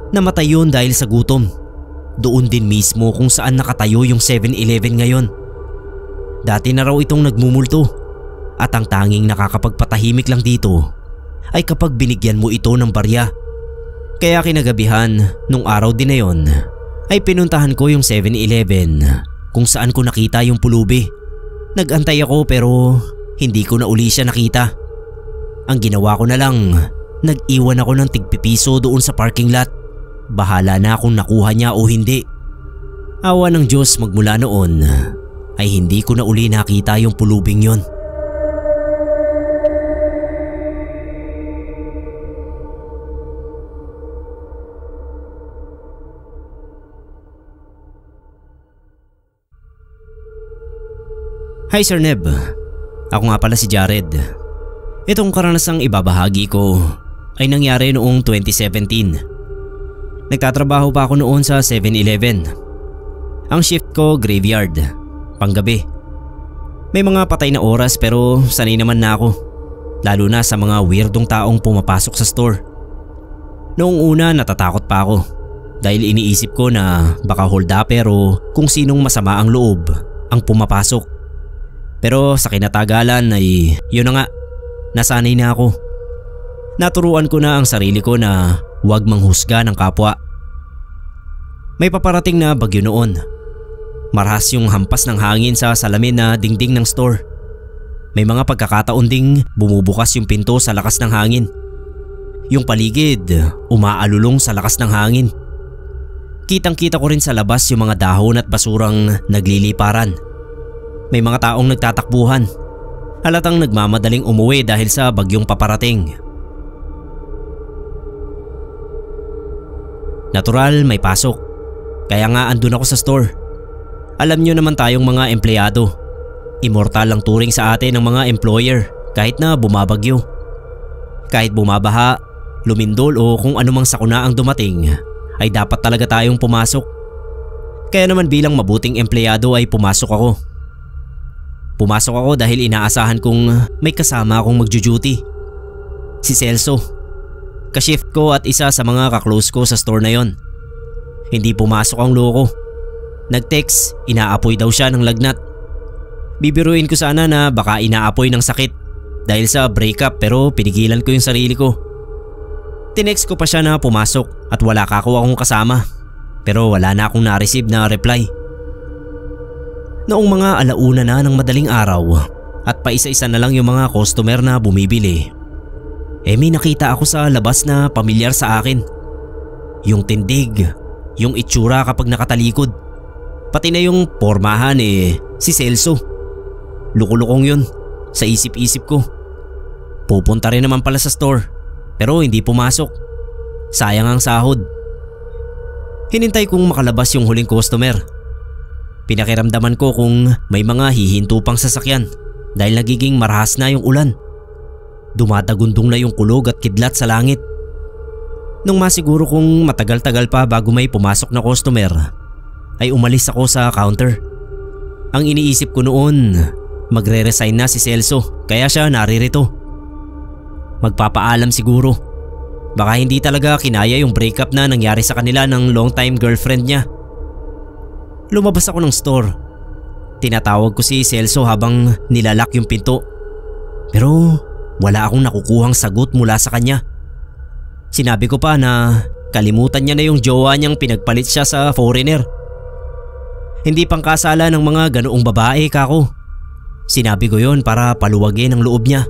Namatay yun dahil sa gutom. Doon din mismo kung saan nakatayo yung 7-Eleven ngayon. Dati na raw itong nagmumulto at ang tanging nakakapagpatahimik lang dito ay kapag binigyan mo ito ng barya. Kaya kinagabihan nung araw din na yon ay pinuntahan ko yung 7-Eleven kung saan ko nakita yung pulubi. Nagantay ako pero hindi ko na uli siya nakita. Ang ginawa ko na lang, nag-iwan ako ng tigpipiso doon sa parking lot. Bahala na kung nakuha niya o hindi. Awa ng Diyos, magmula noon ay hindi ko na uli nakita yung pulubing yon. Hi Sir Neb, ako nga pala si Jared. Itong karanasang ibabahagi ko ay nangyari noong 2017. Nagtatrabaho pa ako noon sa 7-Eleven. Ang shift ko graveyard, panggabi. May mga patay na oras pero sanay naman na ako. Lalo na sa mga weirdong taong pumapasok sa store. Noong una natatakot pa ako dahil iniisip ko na baka hold-upper o kung sinong masama ang loob ang pumapasok. Pero sa kinatagalan ay yun na nga, nasanay na ako. Naturuan ko na ang sarili ko na huwag manghusga ng kapwa. May paparating na bagyo noon. Marahas yung hampas ng hangin sa salamin na dingding ng store. May mga pagkakataon ding bumubukas yung pinto sa lakas ng hangin. Yung paligid umaalulong sa lakas ng hangin. Kitang-kita ko rin sa labas yung mga dahon at basurang nagliliparan. May mga taong nagtatakbuhan. Halatang nagmamadaling umuwi dahil sa bagyong paparating. Natural, may pasok. Kaya nga andun ako sa store. Alam nyo naman tayong mga empleyado. Immortal ang turing sa atin ng mga employer kahit na bumabagyo. Kahit bumabaha, lumindol o kung anumang sakuna ang dumating, ay dapat talaga tayong pumasok. Kaya naman bilang mabuting empleyado ay pumasok ako. Pumasok ako dahil inaasahan kong may kasama akong magjo-duty. Si Celso. Ka-shift ko at isa sa mga kaklose ko sa store na yon. Hindi pumasok ang loko. Nag-text, inaapoy daw siya ng lagnat. Bibiruin ko sana na baka inaapoy ng sakit dahil sa breakup pero pinigilan ko yung sarili ko. Tinext ko pa siya na pumasok at wala ka ako akong kasama pero wala na akong na-receive na reply. Noong mga alauna na ng madaling araw at paisa-isa na lang yung mga customer na bumibili, may nakita ako sa labas na pamilyar sa akin. Yung tindig, yung itsura kapag nakatalikod, pati na yung pormahan si Celso. Lukulukong yun sa isip-isip ko. Pupunta rin naman pala sa store pero hindi pumasok. Sayang ang sahod. Hinintay kong makalabas yung huling customer. Pinakiramdaman ko kung may mga hihinto pang sasakyan dahil nagiging marahas na yung ulan. Dumatagundong na yung kulog at kidlat sa langit. Nung masiguro kong matagal-tagal pa bago may pumasok na customer, ay umalis ako sa counter. Ang iniisip ko noon, magre-resign na si Celso kaya siya naririto. Magpapaalam siguro. Baka hindi talaga kinaya yung breakup na nangyari sa kanila ng long-time girlfriend niya. Lumabas ako ng store. Tinatawag ko si Celso habang nilalak yung pinto. Pero wala akong nakukuhang sagot mula sa kanya. Sinabi ko pa na kalimutan niya na yung jowa niyang pinagpalit siya sa foreigner. Hindi pangkasala ng mga ganoong babae, kako. Sinabi ko yon para paluwagin ang loob niya.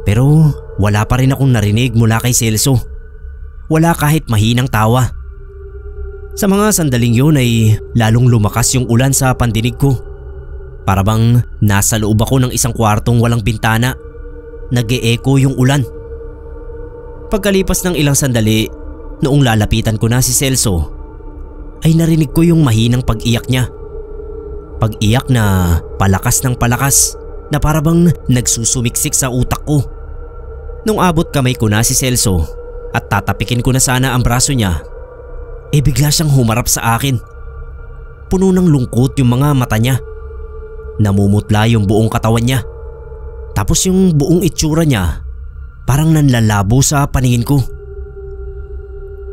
Pero wala pa rin akong narinig mula kay Celso. Wala kahit mahinang tawa. Sa mga sandaling yun ay lalong lumakas yung ulan sa pandinig ko. Para bang nasa loob ako ng isang kwartong walang bintana. Nag-e-echo yung ulan. Pagkalipas ng ilang sandali, noong lalapitan ko na si Celso, ay narinig ko yung mahinang pag-iyak niya. Pag-iyak na palakas ng palakas na para bang nagsusumiksik sa utak ko. Nung abot kamay ko na si Celso at tatapikin ko na sana ang braso niya, bigla siyang humarap sa akin. Puno ng lungkot yung mga mata niya. Namumutla yung buong katawan niya. Tapos yung buong itsura niya parang nanlalabo sa paningin ko.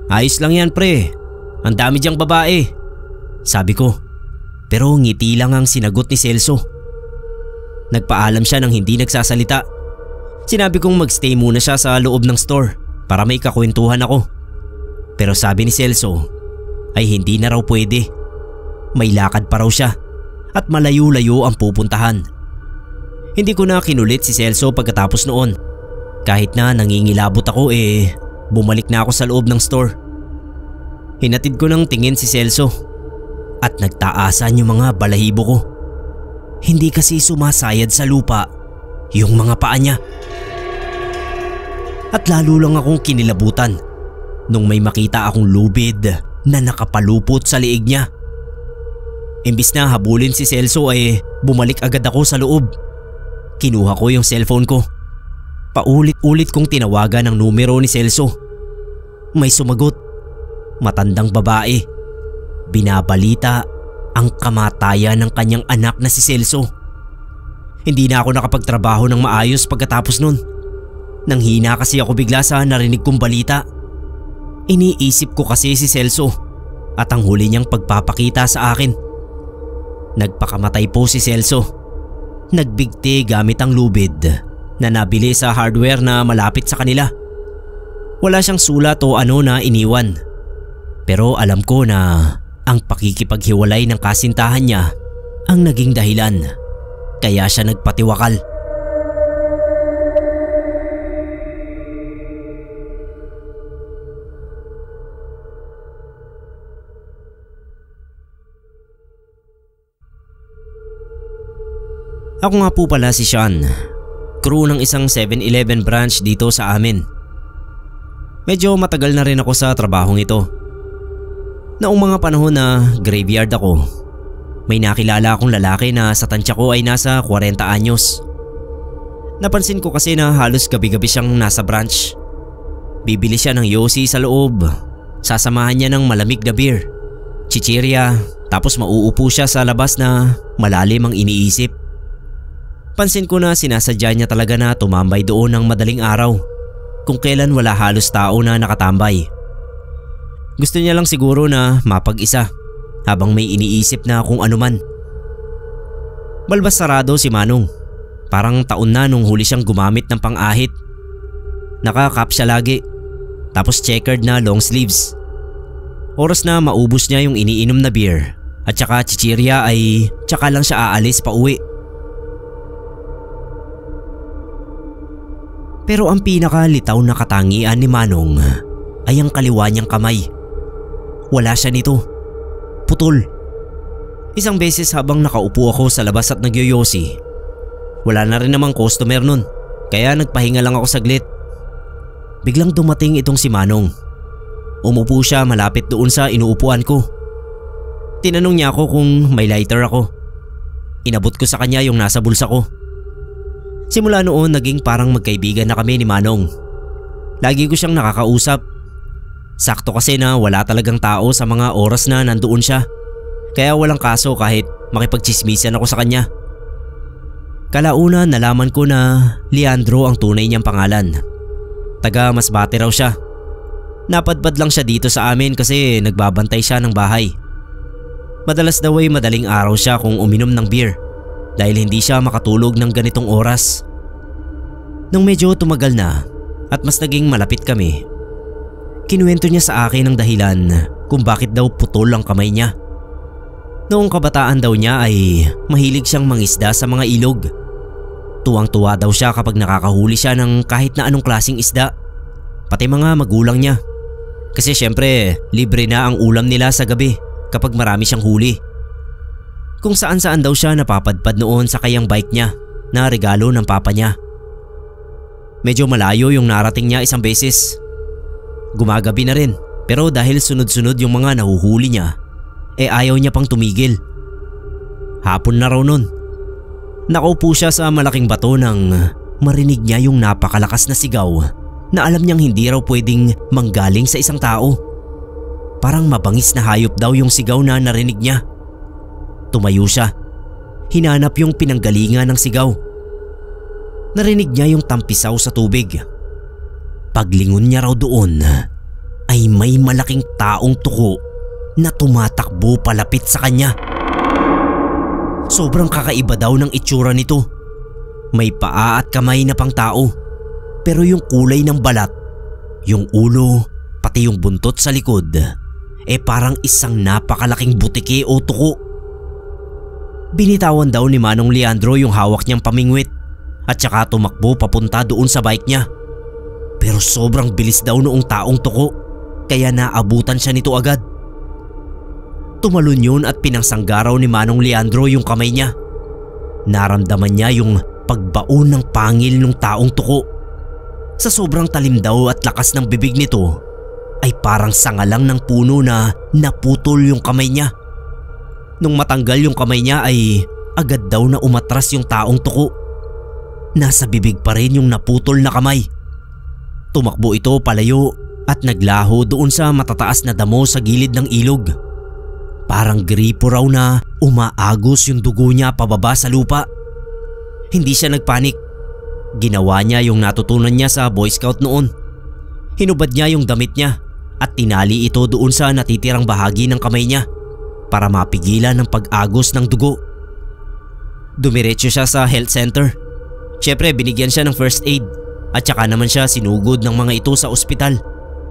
"Ayos lang yan, pre. Ang dami diyang babae," sabi ko. Pero ngiti lang ang sinagot ni Celso. Nagpaalam siya nang hindi nagsasalita. Sinabi kong magstay muna siya sa loob ng store para may kakwentuhan ako. Pero sabi ni Celso ay hindi na raw pwede. May lakad pa raw siya at malayo-layo ang pupuntahan. Hindi ko na kinulit si Celso pagkatapos noon. Kahit na nangingilabot ako bumalik na ako sa loob ng store. Hinatid ko ng tingin si Celso at nagtaasan yung mga balahibo ko. Hindi kasi sumasayad sa lupa yung mga paa niya. At lalo lang akong kinilabutan nung may makita akong lubid na nakapalupot sa liig niya. Imbis na habulin si Celso bumalik agad ako sa loob. Kinuha ko yung cellphone ko. Paulit-ulit kong tinawagan ang numero ni Celso. May sumagot. Matandang babae. Binabalita ang kamatayan ng kanyang anak na si Celso. Hindi na ako nakapagtrabaho ng maayos pagkatapos nun. Nanghina kasi ako bigla sa narinig kong balita. Iniisip ko kasi si Celso at ang huli niyang pagpapakita sa akin. Nagpakamatay po si Celso. Nagbigti gamit ang lubid na nabili sa hardware na malapit sa kanila. Wala siyang sulat o ano na iniwan. Pero alam ko na ang pakikipaghiwalay ng kasintahan niya ang naging dahilan. Kaya siya nagpatiwakal. Ako nga po pala si Sean, crew ng isang 7-Eleven branch dito sa amin. Medyo matagal na rin ako sa trabahong ito. Noong mga panahon na graveyard ako, may nakilala akong lalaki na sa tansya ko ay nasa 40 anyos. Napansin ko kasi na halos gabi-gabi siyang nasa branch. Bibili siya ng yosi sa loob, sasamahan niya ng malamig na beer, chichirya, tapos mauupo siya sa labas na malalim ang iniisip. Pansin ko na sinasadya niya talaga na tumambay doon ng madaling araw kung kailan wala halos tao na nakatambay. Gusto niya lang siguro na mapag-isa habang may iniisip na kung ano man. Balbas sarado si Manong. Parang taon na nung huli siyang gumamit ng pang-ahit. Naka-cap siya lagi, tapos checkered na long sleeves. Oras na maubos niya yung iniinom na beer at saka chichirya ay tsaka lang siya aalis pa uwi. Pero ang pinakalitaw na katangian ni Manong ay ang kaliwa niyang kamay. Wala siya nito. Putol. Isang beses habang nakaupo ako sa labas at nagyoyosi, wala na rin namang customer nun, kaya nagpahinga lang ako saglit. Biglang dumating itong si Manong. Umupo siya malapit doon sa inuupuan ko. Tinanong niya ako kung may lighter ako. Inabot ko sa kanya yung nasa bulsa ko. Simula noon naging parang magkaibigan na kami ni Manong. Lagi ko siyang nakakausap. Sakto kasi na wala talagang tao sa mga oras na nandoon siya, kaya walang kaso kahit makipagchismisan ako sa kanya. Kalauna nalaman ko na Leandro ang tunay niyang pangalan. Taga Masbate raw siya. Napadpad lang siya dito sa amin kasi nagbabantay siya ng bahay. Madalas daw ay madaling araw siya kung uminom ng beer dahil hindi siya makatulog ng ganitong oras. Nung medyo tumagal na at mas naging malapit kami, kinuwento niya sa akin ang dahilan kung bakit daw putol ang kamay niya. Noong kabataan daw niya ay mahilig siyang mangisda sa mga ilog. Tuwang-tuwa daw siya kapag nakakahuli siya ng kahit na anong klaseng isda, pati mga magulang niya. Kasi syempre libre na ang ulam nila sa gabi kapag marami siyang huli. Kung saan-saan daw siya napapadpad noon sa kayang bike niya na regalo ng papa niya. Medyo malayo yung narating niya isang beses. Gumagabi na rin, pero dahil sunod-sunod yung mga nahuhuli niya, ayaw niya pang tumigil. Hapon na raw nun. Nakaupo siya sa malaking bato nang marinig niya yung napakalakas na sigaw na alam niyang hindi raw pwedeng manggaling sa isang tao. Parang mabangis na hayop daw yung sigaw na narinig niya. Tumayo siya. Hinanap yung pinanggalingan ng sigaw. Narinig niya yung tampisaw sa tubig. Paglingon niya raw doon ay may malaking taong tuko na tumatakbo palapit sa kanya. Sobrang kakaiba daw ng itsura nito. May paa at kamay na pang tao, pero yung kulay ng balat, yung ulo, pati yung buntot sa likod, parang isang napakalaking butike o tuko. Binitawan daw ni Manong Leandro yung hawak niyang pamingwit at saka tumakbo papunta doon sa bike niya. Pero sobrang bilis daw noong taong tuko, kaya naabutan siya nito agad. Tumalon yun at pinangsanggaraw ni Manong Leandro yung kamay niya. Naramdaman niya yung pagbaon ng pangil ng taong tuko. Sa sobrang talim daw at lakas ng bibig nito, ay parang sanga lang ng puno na naputol yung kamay niya. Nung matanggal yung kamay niya ay agad daw na umatras yung taong tuko. Nasa bibig pa rin yung naputol na kamay. Tumakbo ito palayo at naglaho doon sa matataas na damo sa gilid ng ilog. Parang gripo raw na umaagos yung dugo niya pababa sa lupa. Hindi siya nagpanik. Ginawa niya yung natutunan niya sa Boy Scout noon. Hinubad niya yung damit niya at tinali ito doon sa natitirang bahagi ng kamay niya para mapigilan ang pag-agos ng dugo. Dumiretso siya sa health center. Syempre binigyan siya ng first aid at saka naman siya sinugod ng mga ito sa ospital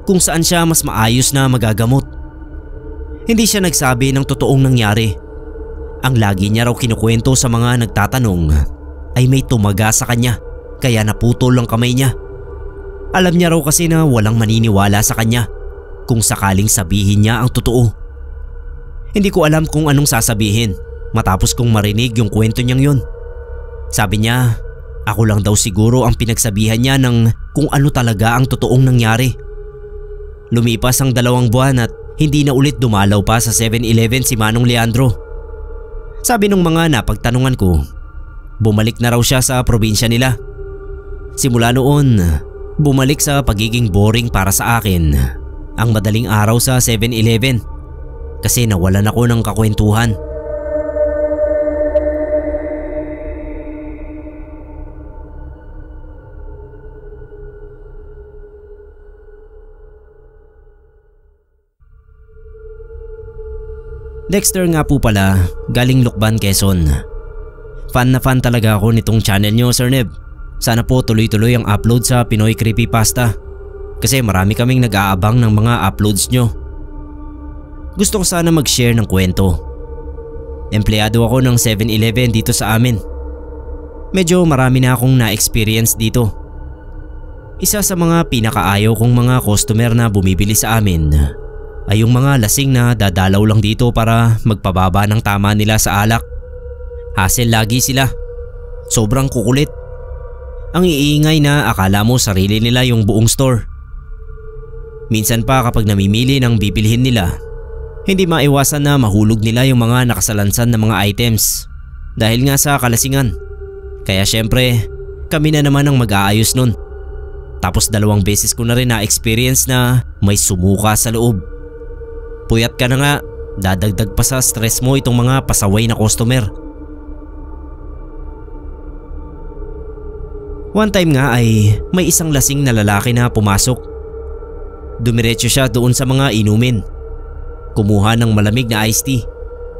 kung saan siya mas maayos na magagamot. Hindi siya nagsabi ng totoong nangyari. Ang lagi niya raw kinukwento sa mga nagtatanong ay may tumaga sa kanya kaya naputol ang kamay niya. Alam niya raw kasi na walang maniniwala sa kanya kung sakaling sabihin niya ang totoo. Hindi ko alam kung anong sasabihin matapos kong marinig yung kwento niyang yun. Sabi niya, ako lang daw siguro ang pinagsabihan niya ng kung ano talaga ang totoong nangyari. Lumipas ang 2 buwan at hindi na ulit dumalaw pa sa 7-Eleven si Manong Leandro. Sabi ng mga napagtanungan ko, bumalik na raw siya sa probinsya nila. Simula noon, bumalik sa pagiging boring para sa akin ang madaling araw sa 7-Eleven kasi nawalan ako ng kakwentuhan. Dexter nga po pala, galing Lukban, Quezon. Fan na fan talaga ako nitong channel nyo, Sir Neb. Sana po tuloy-tuloy ang upload sa Pinoy Creepypasta kasi marami kaming nag-aabang ng mga uploads nyo. Gusto ko sana mag-share ng kwento. Empleyado ako ng 7-Eleven dito sa amin. Medyo marami na akong na-experience dito. Isa sa mga pinakaayaw kong mga customer na bumibili sa amin ay yung mga lasing na dadalaw lang dito para magpababa ng tama nila sa alak. Hassle lagi sila. Sobrang kukulit. Ang iingay na akala mo sarili nila yung buong store. Minsan pa kapag namimili ng bibilhin nila, hindi maiwasan na mahulog nila yung mga nakasalansan na mga items dahil nga sa kalasingan. Kaya syempre, kami na naman ang mag-aayos nun. Tapos 2 beses ko na rin na-experience na may sumuka sa loob. Puyat ka na nga, dadagdag pa sa stress mo itong mga pasaway na customer. One time nga ay may isang lasing na lalaki na pumasok. Dumiretso siya doon sa mga inumin. Kumuha ng malamig na iced tea.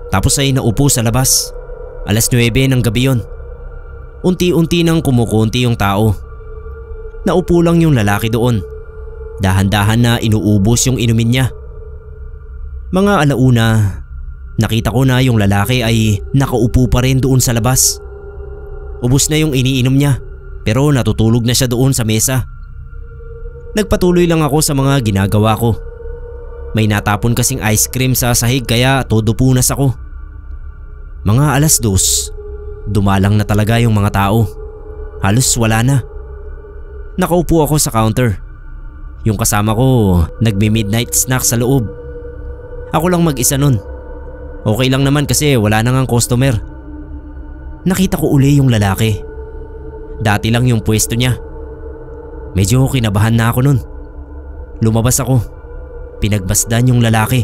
Tapos ay naupo sa labas. 9:00 ng gabi yon. Unti-unti nang kumukunti yung tao. Naupo lang yung lalaki doon. Dahan-dahan na inuubos yung inumin niya. Mga 1:00, nakita ko na yung lalaki ay nakaupo pa rin doon sa labas. Ubos na yung iniinom niya pero natutulog na siya doon sa mesa. Nagpatuloy lang ako sa mga ginagawa ko. May natapon kasing ice cream sa sahig kaya todo punas ako. Mga 2:00, dumalang na talaga yung mga tao. Halos wala na. Nakaupo ako sa counter. Yung kasama ko nagmi-midnight snack sa loob. Ako lang mag-isa nun. Okay lang naman kasi wala na ngang customer. Nakita ko uli yung lalaki. Dati lang yung pwesto niya. Medyo kinabahan na ako nun. Lumabas ako. Pinagbasdan yung lalaki.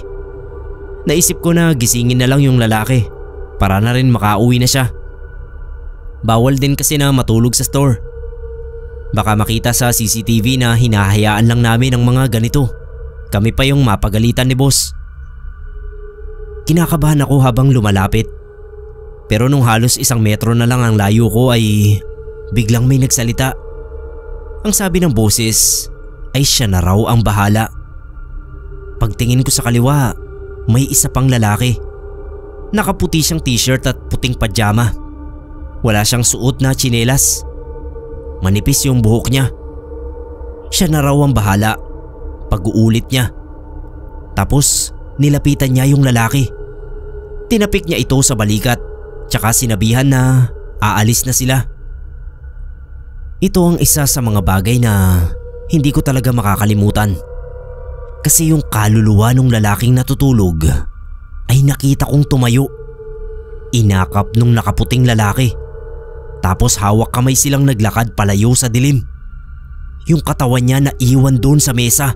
Naisip ko na gisingin na lang yung lalaki para na rin makauwi na siya. Bawal din kasi na matulog sa store. Baka makita sa CCTV na hinahayaan lang namin ang mga ganito. Kami pa yung mapagalitan ni boss. Kinakabahan ako habang lumalapit. Pero nung halos 1 metro na lang ang layo ko ay biglang may nagsalita. Ang sabi ng boses ay siya na raw ang bahala. Pagtingin ko sa kaliwa, may isa pang lalaki. Nakaputi siyang t-shirt at puting pajama. Wala siyang suot na tsinelas. Manipis yung buhok niya. Siya na raw ang bahala. Pag-uulit niya. Tapos nilapitan niya yung lalaki. Tinapik niya ito sa balikat tsaka sinabihan na aalis na sila. Ito ang isa sa mga bagay na hindi ko talaga makakalimutan. Kasi yung kaluluwa ng lalaking natutulog ay nakita kong tumayo. Inakap nung nakaputing lalaki. Tapos hawak kamay silang naglakad palayo sa dilim. Yung katawan niya naiwan doon sa mesa.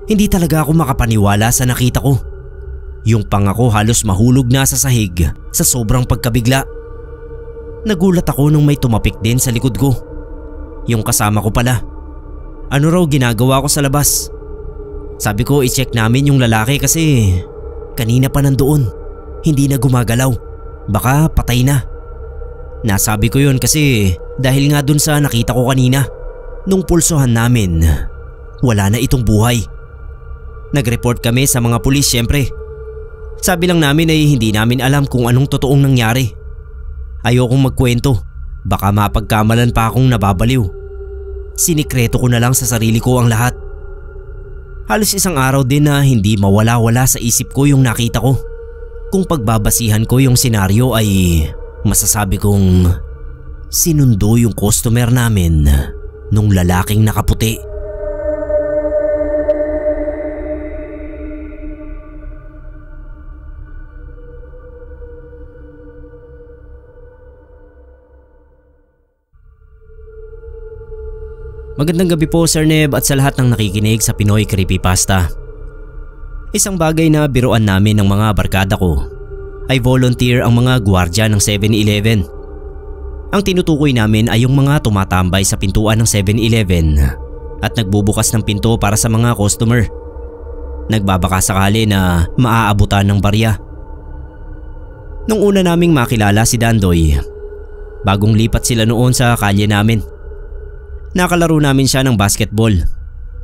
Hindi talaga ako makapaniwala sa nakita ko. Yung pangako halos mahulog na sa sahig sa sobrang pagkabigla. Nagulat ako nung may tumapik din sa likod ko. Yung kasama ko pala. Ano raw ginagawa ko sa labas? Sabi ko i-check namin yung lalaki kasi kanina pa nandoon. Hindi na gumagalaw. Baka patay na. Nasabi ko yun kasi dahil nga dun sa nakita ko kanina. Nung pulsohan namin, wala na itong buhay. Nag-report kami sa mga pulis syempre. Sabi lang namin ay hindi namin alam kung anong totoong nangyari. Ayokong magkwento, baka mapagkamalan pa akong nababaliw. Sinikreto ko na lang sa sarili ko ang lahat. Halos 1 araw din na hindi mawala-wala sa isip ko yung nakita ko. Kung pagbabasihan ko yung senaryo ay masasabi kong sinundo yung customer namin nung lalaking nakaputi. Magandang gabi po Sir Neb at sa lahat ng nakikinig sa Pinoy Creepypasta. Isang bagay na biruan namin ng mga barkada ko ay volunteer ang mga gwardiya ng 7-Eleven. Ang tinutukoy namin ay yung mga tumatambay sa pintuan ng 7-Eleven at nagbubukas ng pinto para sa mga customer. Nagbabaka sakali na maaabutan ng barya. Nung una naming makilala si Dandoy, bagong lipat sila noon sa kalye namin. Nakalaro namin siya ng basketball.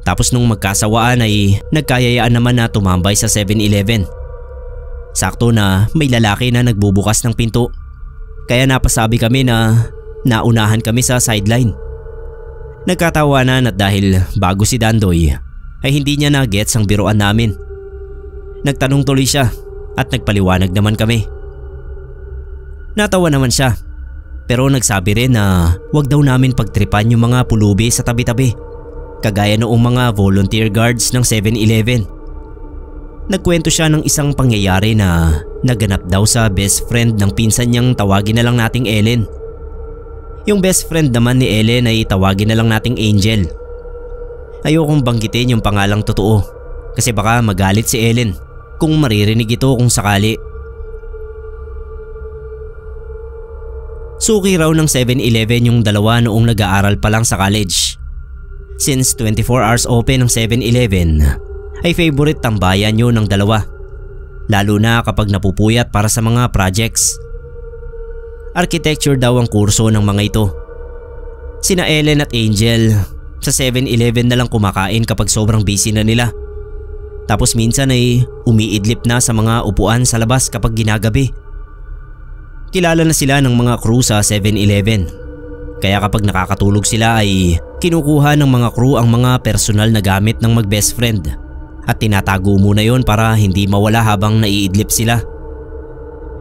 Tapos nung magkasawaan ay nagkayayaan naman na tumambay sa 7-Eleven. Sakto na may lalaki na nagbubukas ng pinto. Kaya napasabi kami na naunahan kami sa sideline. Nagkatawanan at dahil bago si Dandoy ay hindi niya na-gets ang biruan namin. Nagtanong tuloy siya at nagpaliwanag naman kami. Natawa naman siya. Pero nagsabi rin na wag daw namin pagtripan yung mga pulubi sa tabi-tabi, kagaya noong mga volunteer guards ng 7-Eleven. Nagkwento siya ng isang pangyayari na naganap daw sa best friend ng pinsan niyang tawagin na lang nating Ellen. Yung best friend naman ni Ellen ay tawagin na lang nating Angel. Ayokong banggitin yung pangalang totoo kasi baka magalit si Ellen kung maririnig ito kung sakali. Suki raw ng 7-Eleven yung dalawa noong nag-aaral pa lang sa college. Since 24 hours open ng 7-Eleven, ay favorite tambayan yun ng dalawa. Lalo na kapag napupuyat para sa mga projects. Architecture daw ang kurso ng mga ito. Sina Ellen at Angel, sa 7-Eleven na lang kumakain kapag sobrang busy na nila. Tapos minsan ay umiidlip na sa mga upuan sa labas kapag ginagabi. Kilala na sila ng mga crew sa 7-Eleven. Kaya kapag nakakatulog sila ay kinukuha ng mga crew ang mga personal na gamit ng mag-best friend at tinatago muna yon para hindi mawala habang naiidlip sila.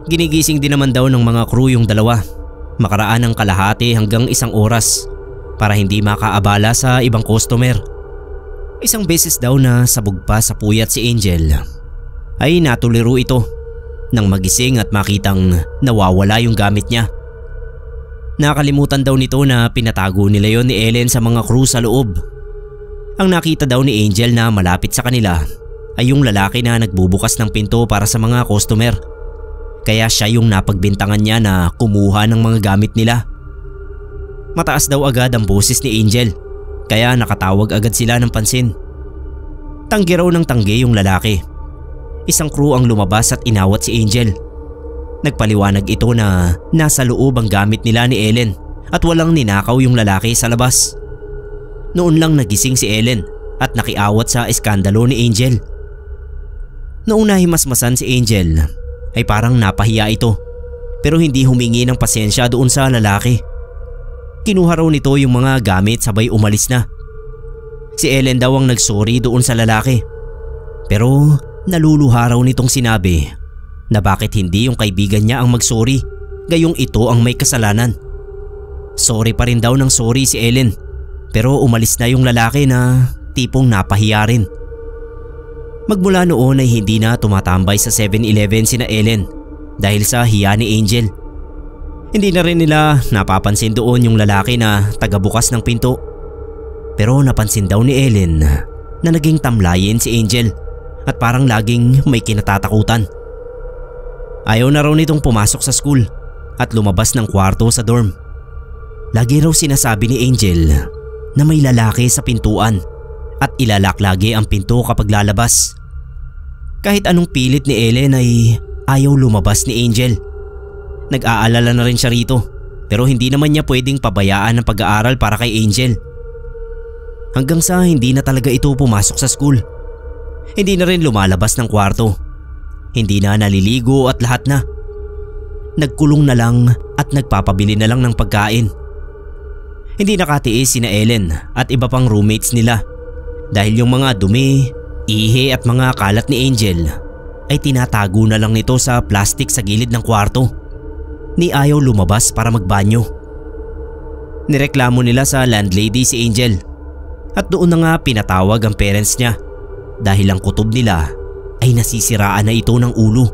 Ginigising din naman daw ng mga crew yung dalawa, makaraan ng kalahati hanggang 1 oras para hindi makaabala sa ibang customer. Isang beses daw na sabog pa sa puyat si Angel ay natuliro ito nang magising at makitang nawawala yung gamit niya. Nakalimutan daw nito na pinatago nila yon ni Ellen sa mga crew sa loob. Ang nakita daw ni Angel na malapit sa kanila ay yung lalaki na nagbubukas ng pinto para sa mga customer. Kaya siya yung napagbintangan niya na kumuha ng mga gamit nila. Mataas daw agad ang boses ni Angel kaya nakatawag agad sila ng pansin. Tanggi raw ng tanggi yung lalaki. Isang crew ang lumabas at inawat si Angel. Nagpaliwanag ito na nasa loob ang gamit nila ni Ellen at walang ninakaw yung lalaki sa labas. Noon lang nagising si Ellen at nakiawat sa eskandalo ni Angel. Noong nahimasmasan si Angel ay parang napahiya ito pero hindi humingi ng pasensya doon sa lalaki. Kinuha raw nito yung mga gamit sabay umalis na. Si Ellen daw ang nagsorry doon sa lalaki. Pero naluluha raw nitong sinabi na bakit hindi yung kaibigan niya ang magsorry, gayong ito ang may kasalanan. Sorry pa rin daw ng sorry si Ellen pero umalis na yung lalaki na tipong napahiya rin. Magmula noon ay hindi na tumatambay sa 7-Eleven sina Ellen dahil sa hiya ni Angel. Hindi na rin nila napapansin doon yung lalaki na tagabukas ng pinto. Pero napansin daw ni Ellen na naging tamlayin si Angel at parang laging may kinatatakutan. Ayaw na raw nitong pumasok sa school at lumabas ng kwarto sa dorm. Lagi raw sinasabi ni Angel na may lalaki sa pintuan at ilalak lagi ang pinto kapag lalabas. Kahit anong pilit ni Ellen ay ayaw lumabas ni Angel. Nag-aalala na rin siya rito pero hindi naman niya pwedeng pabayaan ang pag-aaral para kay Angel. Hanggang sa hindi na talaga ito pumasok sa school. Hindi na rin lumalabas ng kwarto. Hindi na naliligo at lahat na. Nagkulong na lang at nagpapabili na lang ng pagkain. Hindi nakatiis sina Ellen at iba pang roommates nila dahil yung mga dumi, ihi at mga kalat ni Angel ay tinatago na lang nito sa plastic sa gilid ng kwarto. Ni ayaw lumabas para magbanyo. Nireklamo nila sa landlady si Angel at doon na nga pinatawag ang parents niya dahil ang kutob nila ay nasisiraan na ito ng ulo.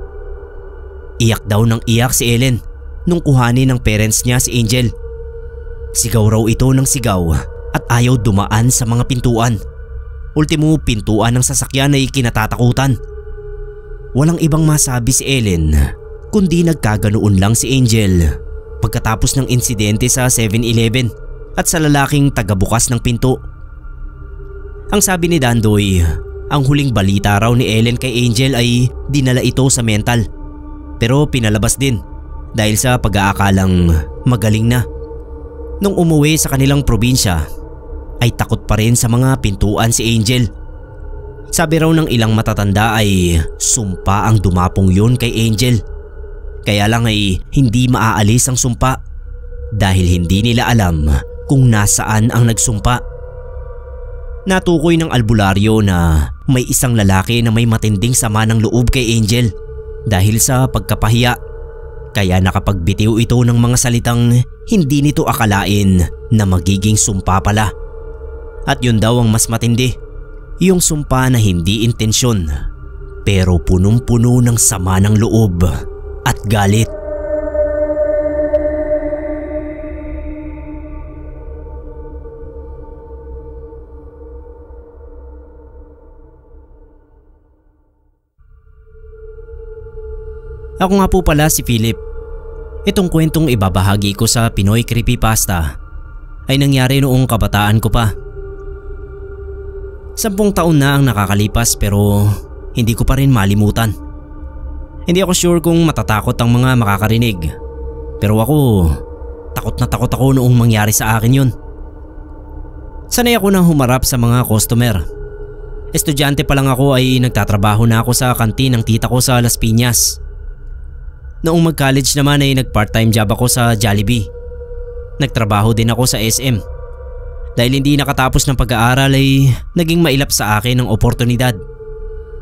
Iyak daw ng iyak si Ellen nung kuhanin ng parents niya si Angel. Sigaw raw ito ng sigaw at ayaw dumaan sa mga pintuan. Ultimo pintuan ng sasakyan ay kinatatakutan. Walang ibang masabi si Ellen kundi nagkaganoon lang si Angel pagkatapos ng insidente sa 7-Eleven at sa lalaking tagabukas ng pinto. Ang sabi ni Dandoy, ang huling balita raw ni Ellen kay Angel ay dinala ito sa mental pero pinalabas din dahil sa pag-aakalang magaling na. Nung umuwi sa kanilang probinsya ay takot pa rin sa mga pintuan si Angel. Sabi raw ng ilang matatanda ay sumpa ang dumapong yun kay Angel. Kaya lang ay hindi maaalis ang sumpa dahil hindi nila alam kung nasaan ang nagsumpa. Natukoy ng albularyo na may isang lalaki na may matinding sama ng loob kay Angel dahil sa pagkapahiya. Kaya nakapagbitiw ito ng mga salitang hindi nito akalain na magiging sumpa pala. At yun daw ang mas matindi, yung sumpa na hindi intensyon pero punong-puno ng sama ng loob at galit. Ako nga po pala si Philip. Itong kwentong ibabahagi ko sa Pinoy Creepypasta ay nangyari noong kabataan ko pa. 10 taon na ang nakakalipas pero hindi ko pa rin malimutan. Hindi ako sure kung matatakot ang mga makakarinig pero ako takot na takot ako noong mangyari sa akin yun. Sanay ako nang humarap sa mga customer. Estudyante pa lang ako ay nagtatrabaho na ako sa kantin ng tita ko sa Las Piñas. Noong mag-college naman ay nag-part-time job ako sa Jollibee. Nagtrabaho din ako sa SM. Dahil hindi nakatapos ng pag-aaral ay naging mailap sa akin ang oportunidad.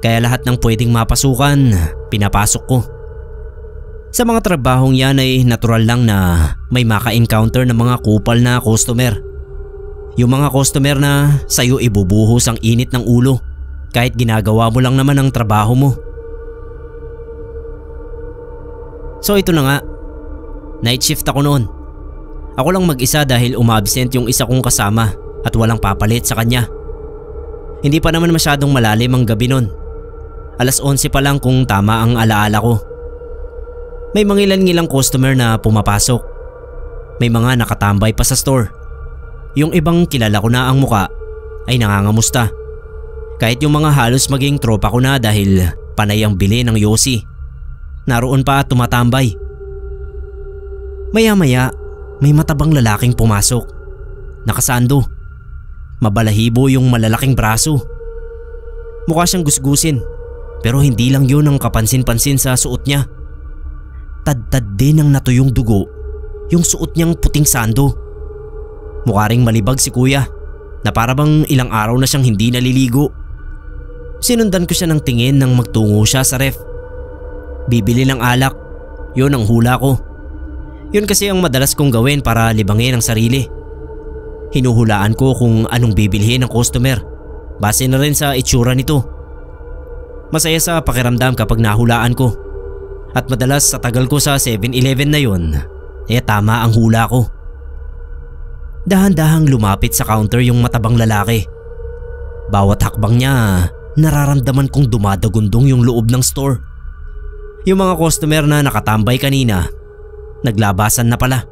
Kaya lahat ng pwedeng mapasukan, pinapasok ko. Sa mga trabahong yan ay natural lang na may maka-encounter ng mga kupal na customer. Yung mga customer na sa'yo ibubuhos ang init ng ulo kahit ginagawa mo lang naman ang trabaho mo. So ito na nga, night shift ako noon. Ako lang mag-isa dahil umabsent yung isa kong kasama at walang papalit sa kanya. Hindi pa naman masyadong malalim ang gabi noon. 11:00 pa lang kung tama ang alaala ko. May mga ilan-ilang customer na pumapasok. May mga nakatambay pa sa store. Yung ibang kilala ko na ang muka ay nangangamusta. Kahit yung mga halos maging tropa ko na dahil panay ang bili ng yosi. Naroon pa at tumatambay. Maya-maya may matabang lalaking pumasok. Nakasando. Mabalahibo yung malalaking braso. Mukha siyang gusgusin pero hindi lang yun ang kapansin-pansin sa suot niya. Tad-tad din ang natuyong dugo yung suot niyang puting sando. Mukha ring malibag si kuya na para bang ilang araw na siyang hindi naliligo. Sinundan ko siya ng tingin nang magtungo siya sa ref. Bibili ng alak, yun ang hula ko. Yun kasi ang madalas kong gawin para libangin ang sarili. Hinuhulaan ko kung anong bibilhin ng customer base na rin sa itsura nito. Masaya sa pakiramdam kapag nahulaan ko. At madalas sa tagal ko sa 7-Eleven na yun, tama ang hula ko. Dahan-dahang lumapit sa counter yung matabang lalaki. Bawat hakbang niya, nararamdaman kong dumadagundong yung loob ng store. Yung mga customer na nakatambay kanina, naglabasan na pala.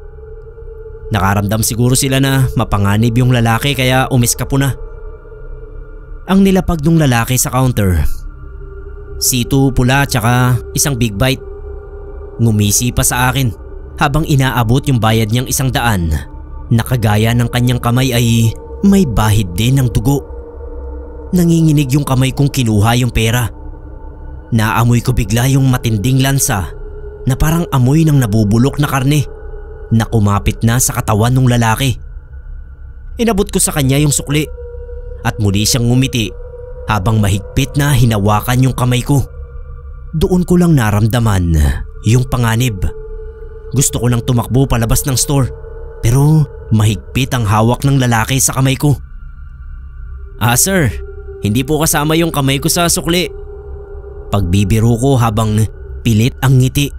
Nakaramdam siguro sila na mapanganib yung lalaki kaya umiskapo na. Ang nilapag ng lalaki sa counter, C2 pula tsaka isang big bite. Ngumisi pa sa akin habang inaabot yung bayad niyang 100. Nakagaya ng kanyang kamay ay may bahid din ng dugo. Nanginginig yung kamay kong kinuha yung pera. Naamoy ko bigla yung matinding lansa na parang amoy ng nabubulok na karne na kumapit na sa katawan ng lalaki. Inabot ko sa kanya yung sukli at muli siyang ngumiti habang mahigpit na hinawakan yung kamay ko. Doon ko lang naramdaman yung panganib. Gusto ko nang tumakbo palabas ng store pero mahigpit ang hawak ng lalaki sa kamay ko. Sir, hindi po kasama yung kamay ko sa sukli. Pagbibiro ko habang pilit ang ngiti.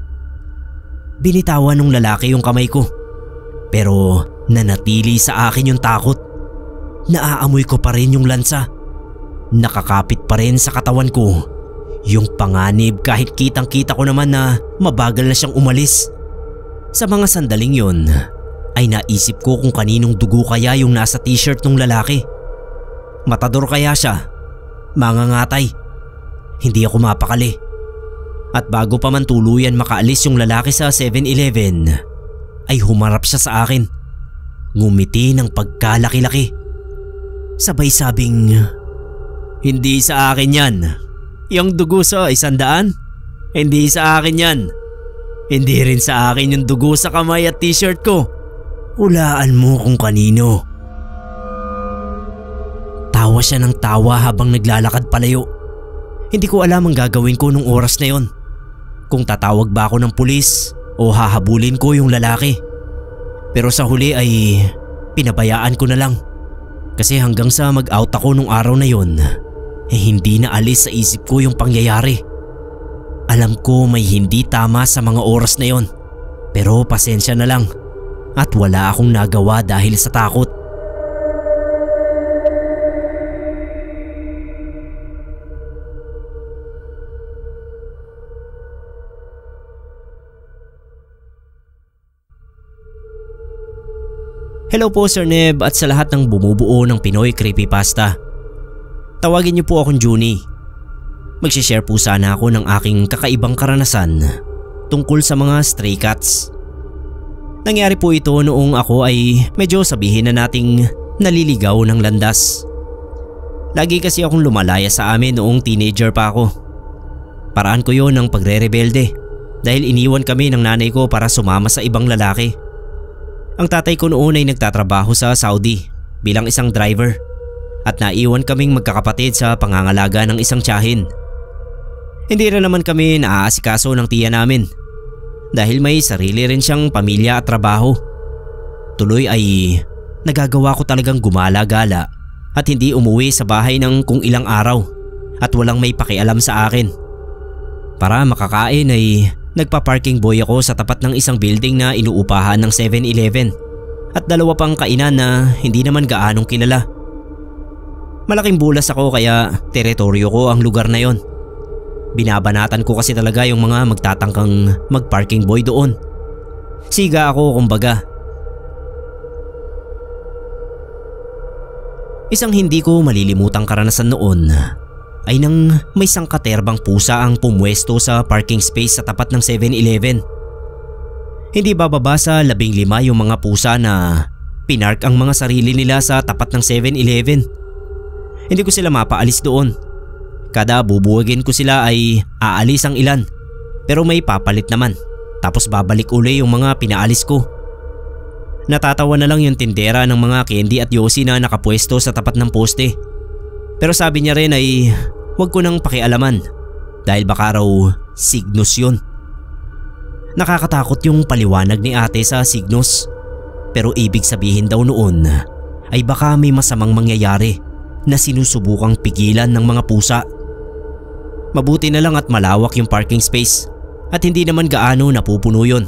Binitawan ng lalaki yung kamay ko. Pero nanatili sa akin yung takot. Naaamoy ko pa rin yung lansa. Nakakapit pa rin sa katawan ko yung panganib kahit kitang-kita ko naman na mabagal na siyang umalis. Sa mga sandaling yon ay naisip ko kung kaninong dugo kaya yung nasa t-shirt ng lalaki. Matador kaya siya? Mangangatay? Hindi ako mapakali. At bago pa man tuluyan makaalis yung lalaki sa 7-Eleven ay humarap siya sa akin. Ngumiti ng pagkalaki-laki. Sabay sabing, "Hindi sa akin yan. Yung dugo sa 100? Hindi sa akin yan. Hindi rin sa akin yung dugo sa kamay at t-shirt ko. Hulaan mo kung kanino." Tawa siya ng tawa habang naglalakad palayo. Hindi ko alam ang gagawin ko nung oras na yon. Kung tatawag ba ako ng pulis o hahabulin ko yung lalaki. Pero sa huli ay pinabayaan ko na lang. Kasi hanggang sa mag-out ako nung araw na yon, hindi na alis sa isip ko yung pangyayari. Alam ko may hindi tama sa mga oras na yon. Pero pasensya na lang at wala akong nagawa dahil sa takot. Hello po Sir Neb at sa lahat ng bumubuo ng Pinoy Creepypasta. Tawagin niyo po akong Junie. Magsishare po sana ako ng aking kakaibang karanasan tungkol sa mga stray cats. Nangyari po ito noong ako ay medyo sabihin na nating naliligaw ng landas. Lagi kasi akong lumalaya sa amin noong teenager pa ako. Paraan ko yon ng pagre-rebelde dahil iniwan kami ng nanay ko para sumama sa ibang lalaki. Ang tatay ko noon ay nagtatrabaho sa Saudi bilang isang driver at naiwan kaming magkakapatid sa pangangalaga ng isang tiyahin. Hindi rin naman kami naaasikaso ng tiya namin dahil may sarili rin siyang pamilya at trabaho. Tuloy ay nagagawa ko talagang gumala-gala at hindi umuwi sa bahay ng kung ilang araw at walang may pakialam sa akin. Para makakain ay nagpa-parking boy ako sa tapat ng isang building na inuupahan ng 7-Eleven at dalawa pang kainan na hindi naman gaanong kilala. Malaking bulas ako kaya teritoryo ko ang lugar na yon. Binabanatan ko kasi talaga yung mga magtatangkang mag-parking boy doon. Siga ako kumbaga. Isang hindi ko malilimutang karanasan noon ay nang may sangkaterbang pusa ang pumwesto sa parking space sa tapat ng 7-Eleven. Hindi bababa sa 15 yung mga pusa na pinark ang mga sarili nila sa tapat ng 7-Eleven. Hindi ko sila mapaalis doon. Kada bubuwagin ko sila ay aalis ang ilan pero may papalit naman tapos babalik uli yung mga pinaalis ko. Natatawa na lang yung tindera ng mga candy at yosi na nakapwesto sa tapat ng poste. Pero sabi niya rin ay huwag ko nang pakialaman dahil baka raw signos yun. Nakakatakot yung paliwanag ni ate sa signos. Pero ibig sabihin daw noon ay baka may masamang mangyayari na sinusubukang pigilan ng mga pusa. Mabuti na lang at malawak yung parking space at hindi naman gaano napupuno yun.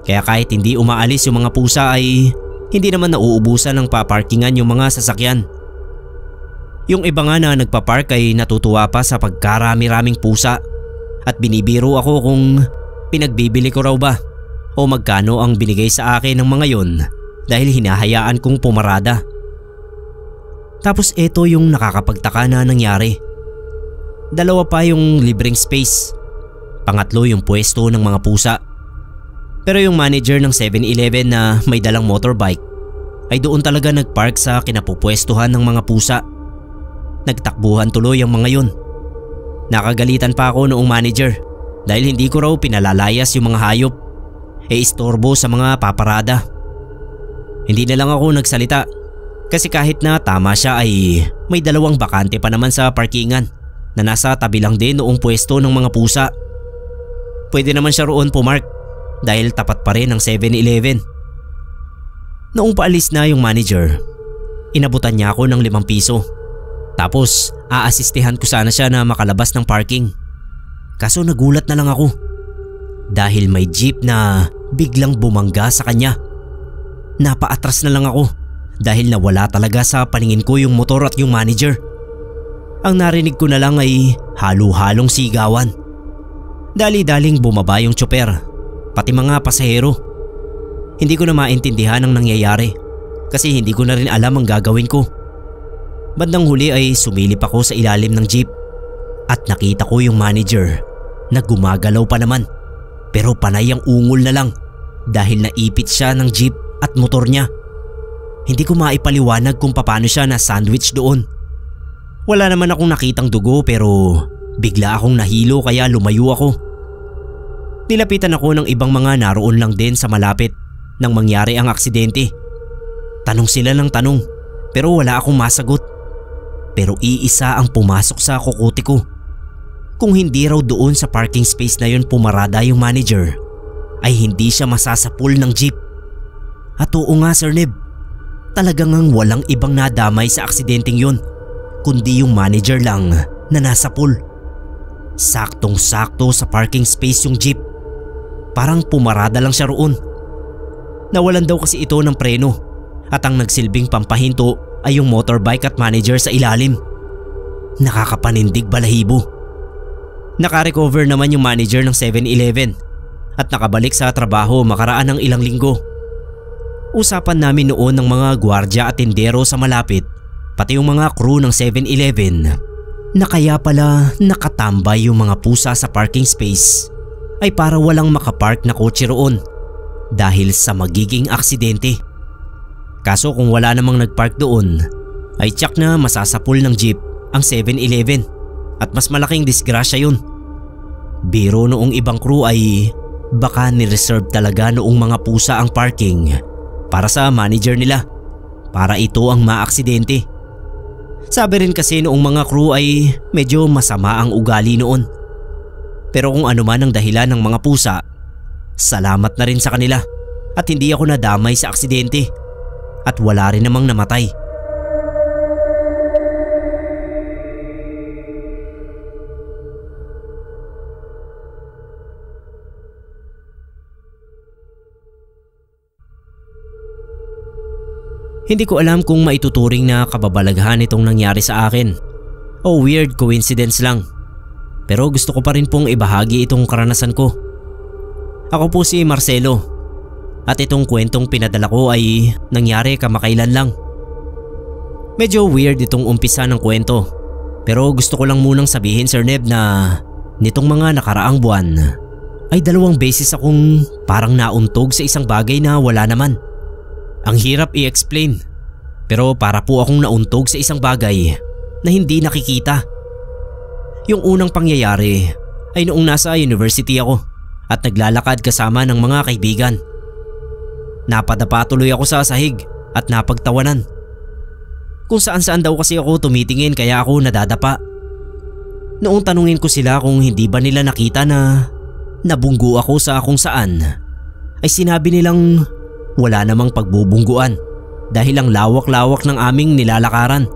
Kaya kahit hindi umaalis yung mga pusa ay hindi naman nauubusan ng paparkingan yung mga sasakyan. Yung iba nga na nagpapark ay natutuwa pa sa pagkarami-raming pusa at binibiro ako kung pinagbibili ko raw ba o magkano ang binigay sa akin ng mga yon dahil hinahayaan kong pumarada. Tapos eto yung nakakapagtaka na nangyari. Dalawa pa yung libreng space. Pangatlo yung pwesto ng mga pusa. Pero yung manager ng 7-Eleven na may dalang motorbike ay doon talaga nagpark sa kinapupwestuhan ng mga pusa. Nagtakbuhan tuloy ang mga yun. Nakagalitan pa ako noong manager dahil hindi ko raw pinalalayas yung mga hayop. Istorbo sa mga paparada. Hindi na lang ako nagsalita kasi kahit na tama siya ay may dalawang bakante pa naman sa parkingan na nasa tabi lang din noong pwesto ng mga pusa. Pwede naman siya roon pumark dahil tapat pa rin ang 7-Eleven. Noong paalis na yung manager, inabutan niya ako ng 5 piso. Tapos aasistihan ko sana siya na makalabas ng parking. Kaso nagulat na lang ako dahil may jeep na biglang bumangga sa kanya. Napaatras na lang ako dahil nawala talaga sa paningin ko yung motor at yung manager. Ang narinig ko na lang ay halo-halong sigawan. Dali-daling bumaba yung tsoper, pati mga pasahero. Hindi ko na maintindihan ang nangyayari kasi hindi ko na rin alam ang gagawin ko. Bandang huli ay sumilip ako sa ilalim ng jeep at nakita ko yung manager na gumagalaw pa naman, pero panay ang ungol na lang dahil naipit siya ng jeep at motor niya. Hindi ko maipaliwanag kung paano siya na sandwich doon. Wala naman akong nakitang dugo pero bigla akong nahilo kaya lumayo ako. Nilapitan ako ng ibang mga naroon lang din sa malapit nang mangyari ang aksidente. Tanong sila ng tanong pero wala akong masagot. Pero iisa ang pumasok sa kukuti ko. Kung hindi raw doon sa parking space na yun pumarada yung manager, ay hindi siya masasapul ng jeep. At oo nga Sir Neb, talagang ang walang ibang nadamay sa aksidenteng yun, kundi yung manager lang na nasapul. Saktong-sakto sa parking space yung jeep. Parang pumarada lang siya roon. Nawalan daw kasi ito ng preno at ang nagsilbing pampahinto ay yung motorbike at manager sa ilalim. Nakakapanindig balahibo. Nakarecover naman yung manager ng 7-Eleven at nakabalik sa trabaho makaraan ng ilang linggo. Usapan namin noon ng mga gwardya at tindero sa malapit, pati yung mga crew ng 7-Eleven, na kaya pala nakatambay yung mga pusa sa parking space ay para walang makapark na kotse roon dahil sa magiging aksidente. Kaso kung wala namang nagpark doon, ay tiyak na masasapul ng jeep ang 7-Eleven at mas malaking disgrasya yun. Biro noong ibang crew ay baka nireserve talaga noong mga pusa ang parking para sa manager nila para ito ang maaksidente. Sabi rin kasi noong mga crew ay medyo masama ang ugali noon. Pero kung ano man ang dahilan ng mga pusa, salamat na rin sa kanila at hindi ako nadamay sa aksidente. At wala rin namang namatay. Hindi ko alam kung maituturing na kababalaghan itong nangyari sa akin o weird coincidence lang. Pero gusto ko pa rin pong ibahagi itong karanasan ko. Ako po si Marcelo. At itong kwentong pinadala ko ay nangyari kamakailan lang. Medyo weird itong umpisa ng kwento, pero gusto ko lang munang sabihin Sir Neb na nitong mga nakaraang buwan ay 2 beses akong parang nauntog sa isang bagay na wala naman. Ang hirap i-explain, pero para po akong nauntog sa isang bagay na hindi nakikita. Yung unang pangyayari ay noong nasa university ako at naglalakad kasama ng mga kaibigan. Napadapa tuloy ako sa sahig at napagtawanan. Kung saan-saan daw kasi ako tumitingin kaya ako nadadapa. Noong tanungin ko sila kung hindi ba nila nakita na nabunggo ako sa kung saan, ay sinabi nilang wala namang pagbubungguan dahil ang lawak-lawak ng aming nilalakaran.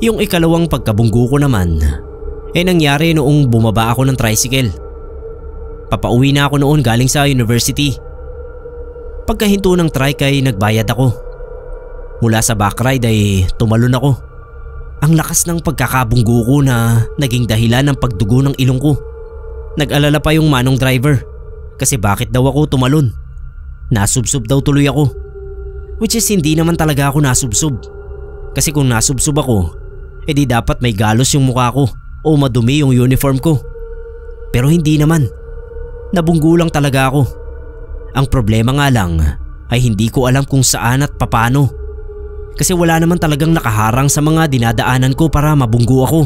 Yung ikalawang pagkabunggo ko naman ay nangyari noong bumaba ako ng tricycle. Papauwi na ako noon galing sa university. Pagkahinto ng trike ay nagbayad ako. Mula sa backride ay tumalon ako. Ang lakas ng pagkakabunggo ko na naging dahilan ng pagdugo ng ilong ko. Nag-alala pa yung manong driver kasi bakit daw ako tumalon. Nasubsob daw tuloy ako. Which is hindi naman talaga ako nasubsob. Kasi kung nasubsob ako, edi dapat may galos yung mukha ko o madumi yung uniform ko. Pero hindi naman. Nabunggo lang talaga ako. Ang problema nga lang ay hindi ko alam kung saan at papano. Kasi wala naman talagang nakaharang sa mga dinadaanan ko para mabunggo ako.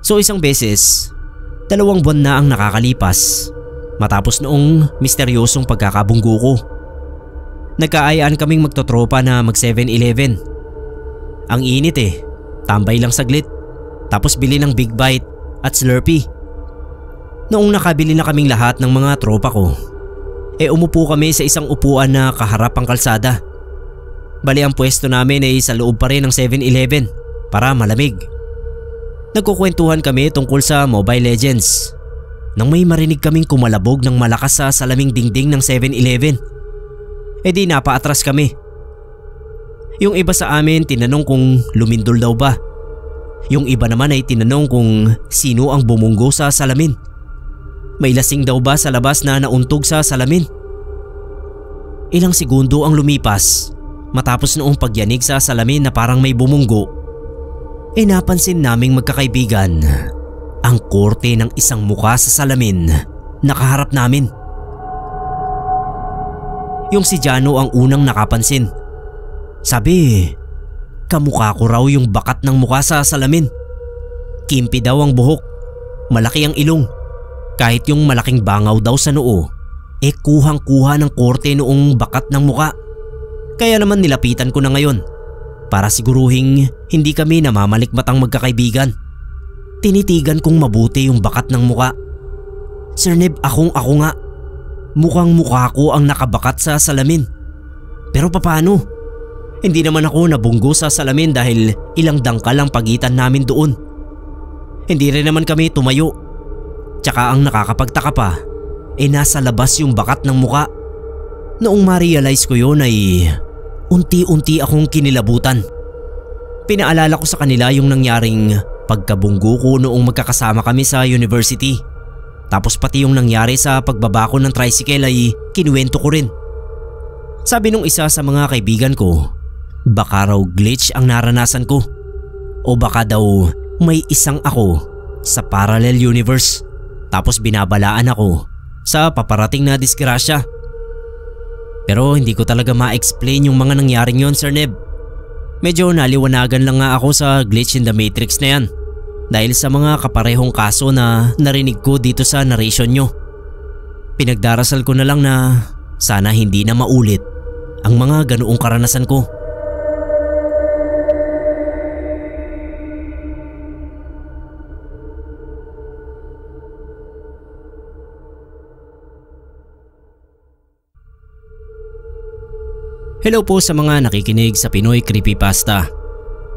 So isang beses, 2 buwan na ang nakakalipas matapos noong misteryosong pagkakabunggo ko. Nagkaayaan kaming magtotropa na mag 7-Eleven. Ang init tambay lang saglit tapos bili ng Big Bite at Slurpee. Noong nakabili na kaming lahat ng mga tropa ko, umupo kami sa isang upuan na kaharap ang kalsada. Bali ang pwesto namin ay sa loob pa rin ng 7-Eleven para malamig. Nagkukwentuhan kami tungkol sa Mobile Legends nang may marinig kaming kumalabog ng malakas sa salaming dingding ng 7-Eleven. Di napaatras kami. Yung iba sa amin tinanong kung lumindol daw ba. Yung iba naman ay tinanong kung sino ang bumunggo sa salamin. May lasing daw ba sa labas na nauntog sa salamin? Ilang segundo ang lumipas matapos noong pagyanig sa salamin na parang may bumunggo. Napansin naming magkakaibigan ang korte ng isang muka sa salamin na kaharap namin. Yung si Jano ang unang nakapansin. Sabi, kamukha ko raw yung bakat ng muka sa salamin. Kimpi daw ang buhok, malaki ang ilong. Kahit yung malaking bangaw daw sa noo, kuhang-kuha ng korte noong bakat ng muka. Kaya naman nilapitan ko na ngayon para siguruhing hindi kami namamalikmatang magkakaibigan. Tinitigan kong mabuti yung bakat ng muka. Sir Neb, ako nga. Mukhang mukha ko ang nakabakat sa salamin. Pero paano? Hindi naman ako nabunggo sa salamin dahil ilang dangkal ang pagitan namin doon. Hindi rin naman kami tumayo. Tsaka ang nakakapagtaka pa, nasa labas yung bakat ng muka. Noong ma-realize ko yun ay unti-unti akong kinilabutan. Pinaalala ko sa kanila yung nangyaring pagkabunggo ko noong magkakasama kami sa university. Tapos pati yung nangyari sa pagbaba ko ng tricycle ay kinuwento ko rin. Sabi nung isa sa mga kaibigan ko, baka raw glitch ang naranasan ko. O baka daw may isang ako sa parallel universe. Tapos binabalaan ako sa paparating na disgrasya. Pero hindi ko talaga ma-explain yung mga nangyaring yon, Sir Neb. Medyo naliwanagan lang nga ako sa glitch in the matrix na yan dahil sa mga kaparehong kaso na narinig ko dito sa narration nyo. Pinagdarasal ko na lang na sana hindi na maulit ang mga ganoong karanasan ko. Hello po sa mga nakikinig sa Pinoy Creepypasta.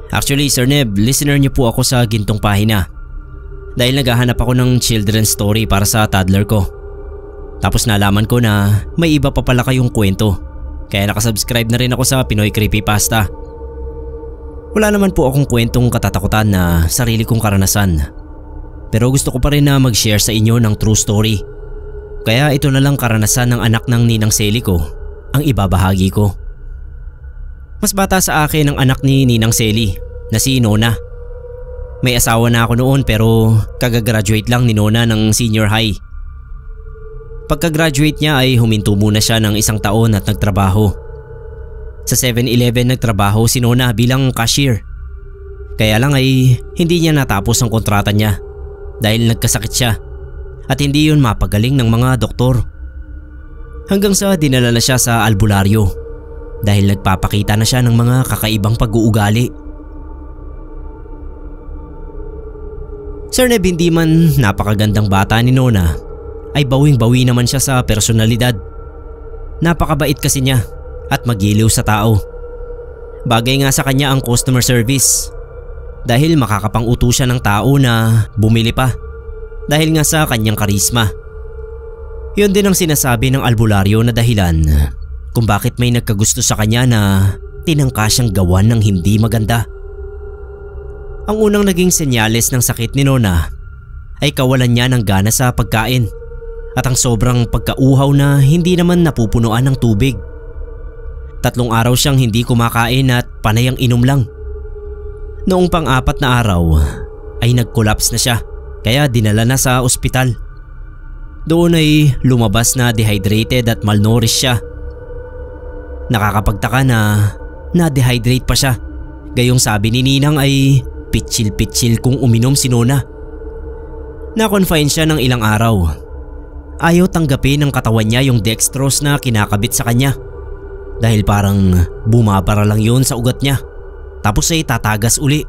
Actually, Sir Neb, listener niyo po ako sa gintong pahina. Dahil naghahanap ako ng children's story para sa toddler ko. Tapos nalaman ko na may iba pa pala kayong kwento. Kaya nakasubscribe na rin ako sa Pinoy Creepypasta. Wala naman po akong kwentong katatakutan na sarili kong karanasan. Pero gusto ko pa rin na mag-share sa inyo ng true story. Kaya ito na lang karanasan ng anak ng ninang Sally ko ang ibabahagi ko. Mas bata sa akin ang anak ni Ninang Sally na si Nona. May asawa na ako noon pero kagagraduate lang ni Nona ng senior high. Pagka-graduate niya ay huminto muna siya ng isang taon at nagtrabaho. Sa 7-Eleven nagtrabaho si Nona bilang cashier. Kaya lang ay hindi niya natapos ang kontrata niya dahil nagkasakit siya at hindi yun mapagaling ng mga doktor. Hanggang sa dinala na siya sa albularyo dahil nagpapakita na siya ng mga kakaibang pag-uugali. Sir Neb, hindi man napakagandang bata ni Nona ay bawing-bawi naman siya sa personalidad. Napakabait kasi niya at magiliw sa tao. Bagay nga sa kanya ang customer service dahil makakapang-uto siya ng tao na bumili pa dahil nga sa kanyang karisma. Yun din ang sinasabi ng albularyo na dahilan kung bakit may nagkagusto sa kanya na tinangka siyang gawan ng hindi maganda. Ang unang naging senyales ng sakit ni Nona ay kawalan niya ng gana sa pagkain at ang sobrang pagkauhaw na hindi naman napupunuan ng tubig. 3 araw siyang hindi kumakain at panay ang inom lang. Noong pang-4 na araw ay nag-collapse na siya kaya dinala na sa ospital. Doon ay lumabas na dehydrated at malnourished siya. Nakakapagtaka na na-dehydrate pa siya. Gayong sabi ni Ninang ay pitsil-pitsil kung uminom si Nona. Na-confine siya ng ilang araw. Ayaw tanggapin ng katawan niya yung dextrose na kinakabit sa kanya dahil parang bumabara lang yun sa ugat niya tapos ay tatagas uli.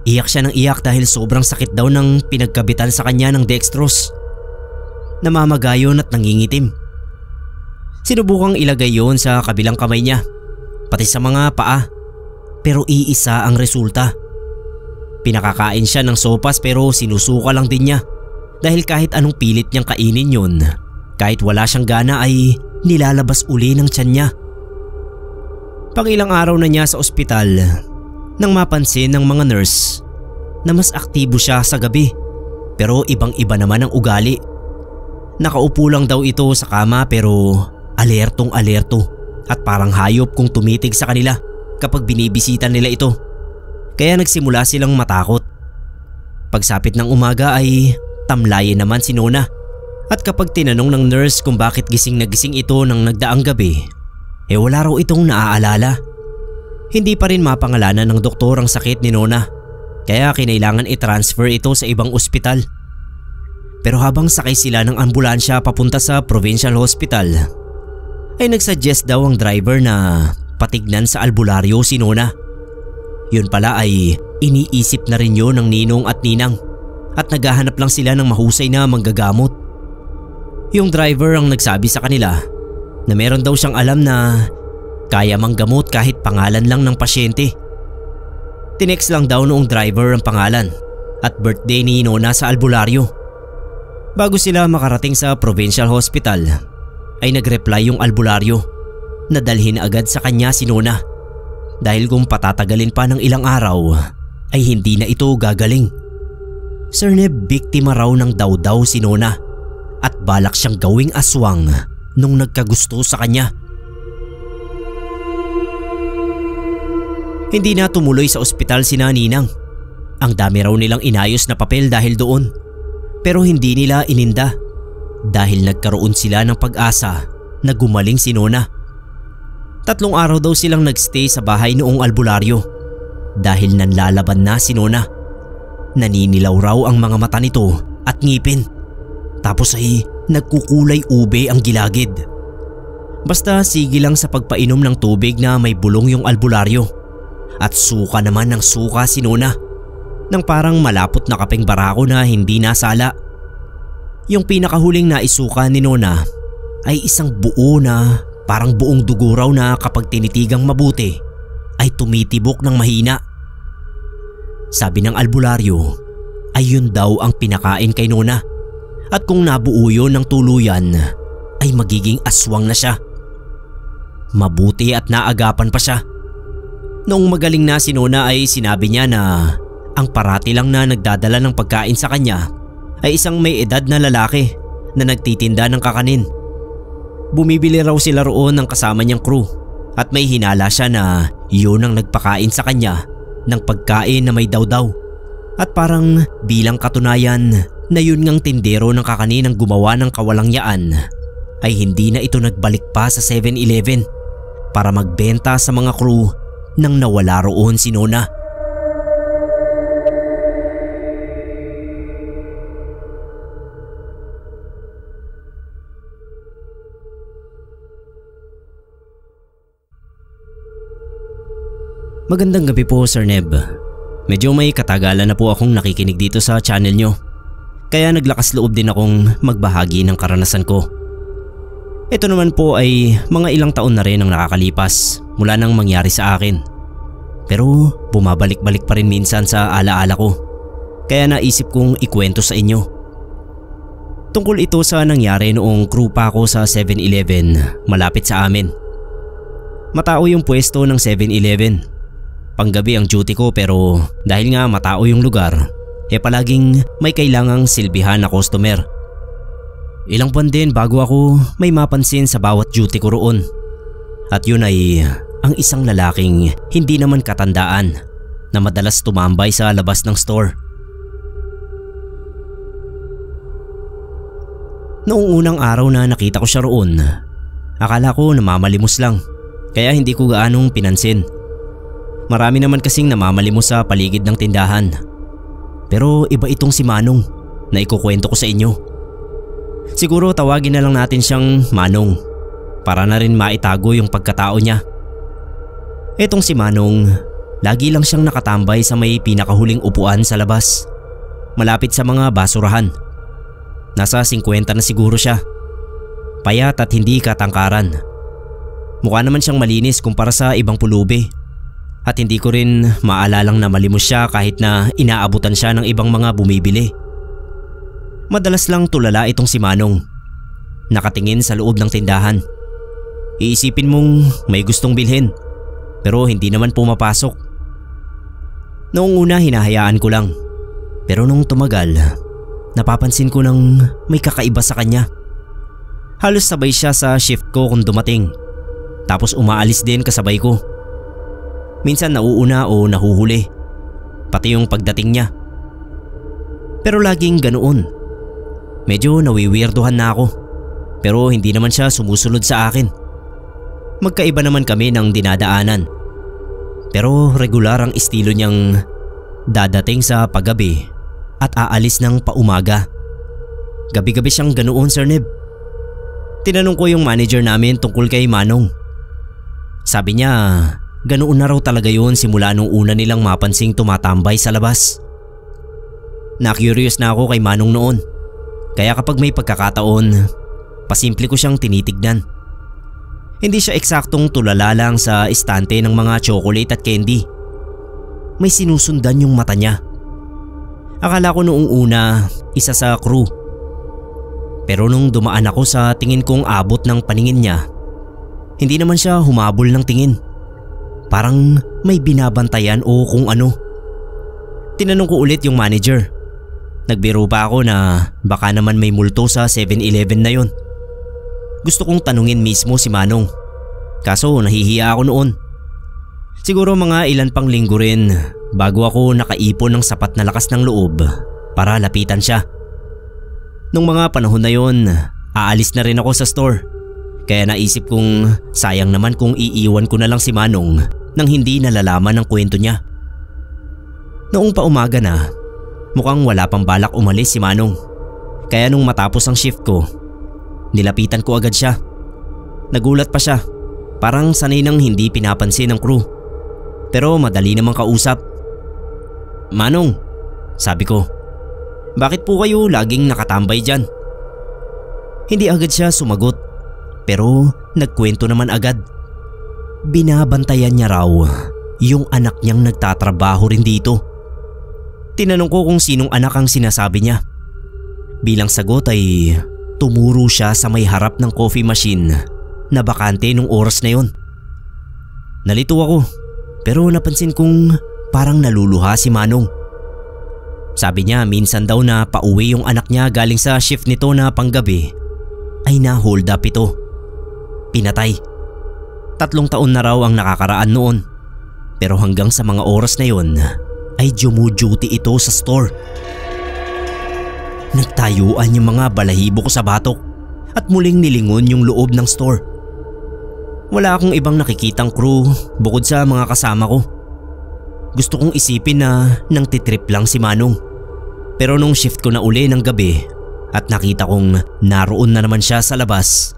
Iyak siya ng iyak dahil sobrang sakit daw ng pinagkabitan sa kanya ng dextrose. Namamagayon at nangingitim. Sinubukang ilagay yon sa kabilang kamay niya, pati sa mga paa, pero iisa ang resulta. Pinakakain siya ng sopas pero sinusuka lang din niya dahil kahit anong pilit niyang kainin yun, kahit wala siyang gana ay nilalabas uli ng tiyan niya. Pangilang araw na niya sa ospital nang mapansin ng mga nurse na mas aktibo siya sa gabi pero ibang-iba naman ang ugali. Nakaupo lang daw ito sa kama pero alertong-alerto at parang hayop kung tumitig sa kanila kapag binibisita nila ito. Kaya nagsimula silang matakot. Pagsapit ng umaga ay tamlayin naman si Nona at kapag tinanong ng nurse kung bakit gising na gising ito ng nagdaang gabi, wala raw itong naaalala. Hindi pa rin mapangalanan ng doktor ang sakit ni Nona kaya kinailangan i-transfer ito sa ibang ospital. Pero habang sakay sila ng ambulansya papunta sa provincial hospital, ay nagsuggest daw ang driver na patignan sa albularyo si Nona. Yun pala ay iniisip na rin yun ng ninong at ninang at naghahanap lang sila ng mahusay na manggagamot. Yung driver ang nagsabi sa kanila na meron daw siyang alam na kaya manggamot kahit pangalan lang ng pasyente. Tinext lang daw noong driver ang pangalan at birthday ni Nona sa albularyo. Bago sila makarating sa provincial hospital ay nagreply yung albularyo na dalhin agad sa kanya si Nona dahil kung patatagalin pa ng ilang araw ay hindi na ito gagaling. Sir Neb, biktima raw ng daw-daw si Nona at balak siyang gawing aswang nung nagkagusto sa kanya. Hindi na tumuloy sa ospital si Ninang. Ang dami raw nilang inayos na papel dahil doon. Pero hindi nila ininda dahil nagkaroon sila ng pag-asa na gumaling si Nona. 3 araw daw silang nagstay sa bahay noong albularyo dahil nanlalaban na si Nona. Naninilaw raw ang mga mata nito at ngipin. Tapos ay nagkukulay ube ang gilagid. Basta sige lang sa pagpainom ng tubig na may bulong yung albularyo. At suka naman ng suka si Nona nang parang malapot na kapeng barako na hindi nasala. Yung pinakahuling naisuka ni Nona ay isang buo na parang buong dugo raw na kapag tinitigang mabuti ay tumitibok ng mahina. Sabi ng albularyo ay yun daw ang pinakain kay Nona at kung nabuo yun ng tuluyan ay magiging aswang na siya. Mabuti at naagapan pa siya. Noong magaling na si Nona ay sinabi niya na ang parati lang na nagdadala ng pagkain sa kanya ay isang may edad na lalaki na nagtitinda ng kakanin. Bumibili raw sila roon ng kasama niyang crew at may hinala siya na yun ang nagpakain sa kanya ng pagkain na may daw-daw. At parang bilang katunayan na yun ngang tindero ng kakanin ang gumawa ng kawalangyaan ay hindi na ito nagbalik pa sa 7-Eleven para magbenta sa mga crew nang nawala roon si Nona. Magandang gabi po, Sir Neb. Medyo may katagalan na po akong nakikinig dito sa channel nyo. Kaya naglakas loob din akong magbahagi ng karanasan ko. Ito naman po ay mga ilang taon na rin ang nakakalipas mula nang mangyari sa akin. Pero bumabalik-balik pa rin minsan sa alaala ko. Kaya naisip kong ikwento sa inyo. Tungkol ito sa nangyari noong crew pa ako sa 7-Eleven malapit sa amin. Matao yung pwesto ng 7-Eleven. Panggabi ang duty ko pero dahil nga matao yung lugar, palaging may kailangang silbihan na customer. Ilang buwan din bago ako may mapansin sa bawat duty ko roon. At yun ay ang isang lalaking hindi naman katandaan na madalas tumambay sa labas ng store. Noong unang araw na nakita ko siya roon, akala ko namamalimos lang kaya hindi ko gaanong pinansin. Marami naman kasing namamalimos sa paligid ng tindahan. Pero iba itong si Manong na ikukwento ko sa inyo. Siguro tawagin na lang natin siyang Manong para na rin maitago yung pagkatao niya. Etong si Manong, lagi lang siyang nakatambay sa may pinakahuling upuan sa labas, malapit sa mga basurahan. Nasa 50 na siguro siya. Payat at hindi katangkaran. Mukha naman siyang malinis kumpara sa ibang pulubi. At hindi ko rin maalalang na malimos siya kahit na inaabutan siya ng ibang mga bumibili. Madalas lang tulala itong si Manong. Nakatingin sa loob ng tindahan. Iisipin mong may gustong bilhin pero hindi naman pumapasok. Noong una hinahayaan ko lang. Pero nung tumagal, napapansin ko nang may kakaiba sa kanya. Halos sabay siya sa shift ko kung dumating. Tapos umaalis din kasabay ko. Minsan nauuna o nahuhuli. Pati yung pagdating niya. Pero laging ganoon. Medyo nawiwirduhan na ako. Pero hindi naman siya sumusunod sa akin. Magkaiba naman kami ng dinadaanan. Pero regular ang estilo niyang dadating sa paggabi at aalis ng paumaga. Gabi-gabi siyang ganoon, Sir Neb. Tinanong ko yung manager namin tungkol kay Manong. Sabi niya, ganoon na raw talaga yun simula nung una nilang mapansing tumatambay sa labas. Na-curious na ako kay Manong noon. Kaya kapag may pagkakataon, pasimple ko siyang tinitignan. Hindi siya eksaktong tulala lang sa istante ng mga chocolate at candy. May sinusundan yung mata niya. Akala ko noong una, isa sa crew. Pero nung dumaan ako sa tingin kong abot ng paningin niya, hindi naman siya humabol ng tingin. Parang may binabantayan o kung ano. Tinanong ko ulit yung manager. Nagbiro pa ako na baka naman may multo sa 7-Eleven na yon. Gusto kong tanungin mismo si Manong. Kaso nahihiya ako noon. Siguro mga ilan pang linggo rin bago ako nakaipon ng sapat na lakas ng loob para lapitan siya. Nung mga panahon na yon, aalis na rin ako sa store. Kaya naisip kong sayang naman kung iiwan ko na lang si Manong nang hindi nalalaman ang kwento niya. Noong paumaga na, mukhang wala pang balak umalis si Manong. Kaya nung matapos ang shift ko, nilapitan ko agad siya. Nagulat pa siya, parang sanay nang hindi pinapansin ng crew. Pero madali namang kausap. "Manong," sabi ko, "bakit po kayo laging nakatambay dyan?" Hindi agad siya sumagot, pero nagkwento naman agad. Binabantayan niya raw yung anak niyang nagtatrabaho rin dito. Tinanong ko kung sinong anak ang sinasabi niya. Bilang sagot ay tumuro siya sa may harap ng coffee machine na bakante nung oras na yon. Nalito ako, pero napansin kong parang naluluha si Manong. Sabi niya minsan daw na pauwi yung anak niya galing sa shift nito na panggabi ay na-hold up ito. Pinatay. 3 taon na raw ang nakakaraan noon. Pero hanggang sa mga oras na yon ay duty ito sa store. Nagtayuan yung mga balahibo ko sa batok at muling nilingon yung loob ng store. Wala akong ibang nakikitang crew bukod sa mga kasama ko. Gusto kong isipin na nang titrip lang si Manong. Pero nung shift ko na uli ng gabi at nakita kong naroon na naman siya sa labas,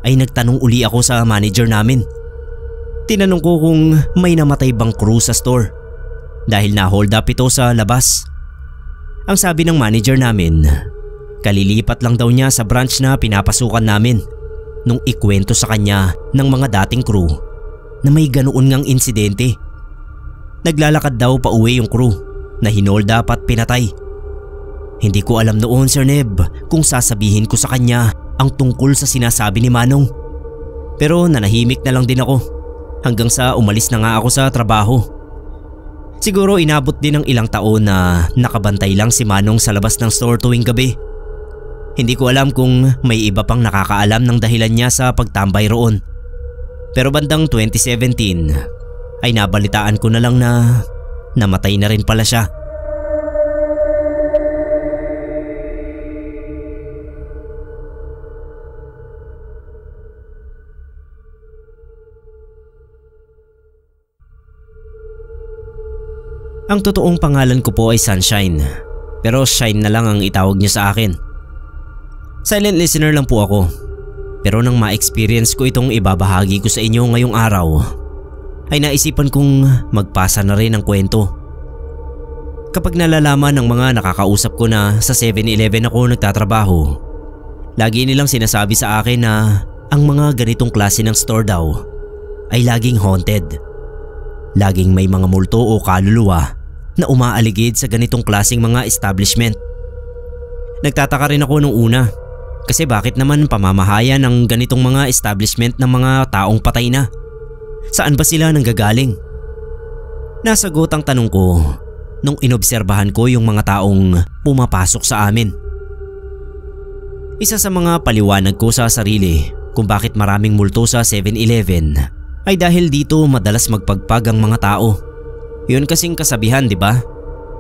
ay nagtanong uli ako sa manager namin. Tinanong ko kung may namatay bang crew sa store dahil na-hold up ito sa labas. Ang sabi ng manager namin, kalilipat lang daw niya sa branch na pinapasukan namin nung ikwento sa kanya ng mga dating crew na may ganoon ngang insidente. Naglalakad daw pa uwi yung crew na hinold up at pinatay. Hindi ko alam noon, Sir Neb, kung sasabihin ko sa kanya ang tungkol sa sinasabi ni Manong. Pero nanahimik na lang din ako hanggang sa umalis na nga ako sa trabaho. Siguro inabot din ng ilang taon na nakabantay lang si Manong sa labas ng store tuwing gabi. Hindi ko alam kung may iba pang nakakaalam ng dahilan niya sa pagtambay roon. Pero bandang 2017 ay nabalitaan ko na lang na namatay na rin pala siya. Ang totoong pangalan ko po ay Sunshine, pero Shine na lang ang itawag niyo sa akin. Silent listener lang po ako, pero nang ma-experience ko itong ibabahagi ko sa inyo ngayong araw, ay naisipan kong magpasa na rin ang kwento. Kapag nalalaman ng mga nakakausap ko na sa 7-Eleven ako nagtatrabaho, Lagi nilang sinasabi sa akin na ang mga ganitong klase ng store daw ay laging haunted. Laging may mga multo o kaluluwa na umaaligid sa ganitong klaseng mga establishment. Nagtataka rin ako nung una kasi bakit naman pamamahayan ng ganitong mga establishment ng mga taong patay na? Saan ba sila nanggagaling? Nasagot ang tanong ko nung inobserbahan ko yung mga taong pumapasok sa amin. Isa sa mga paliwanag ko sa sarili kung bakit maraming multo sa 7-Eleven ay dahil dito madalas magpagpag ang mga tao. Yun kasing kasabihan, di ba?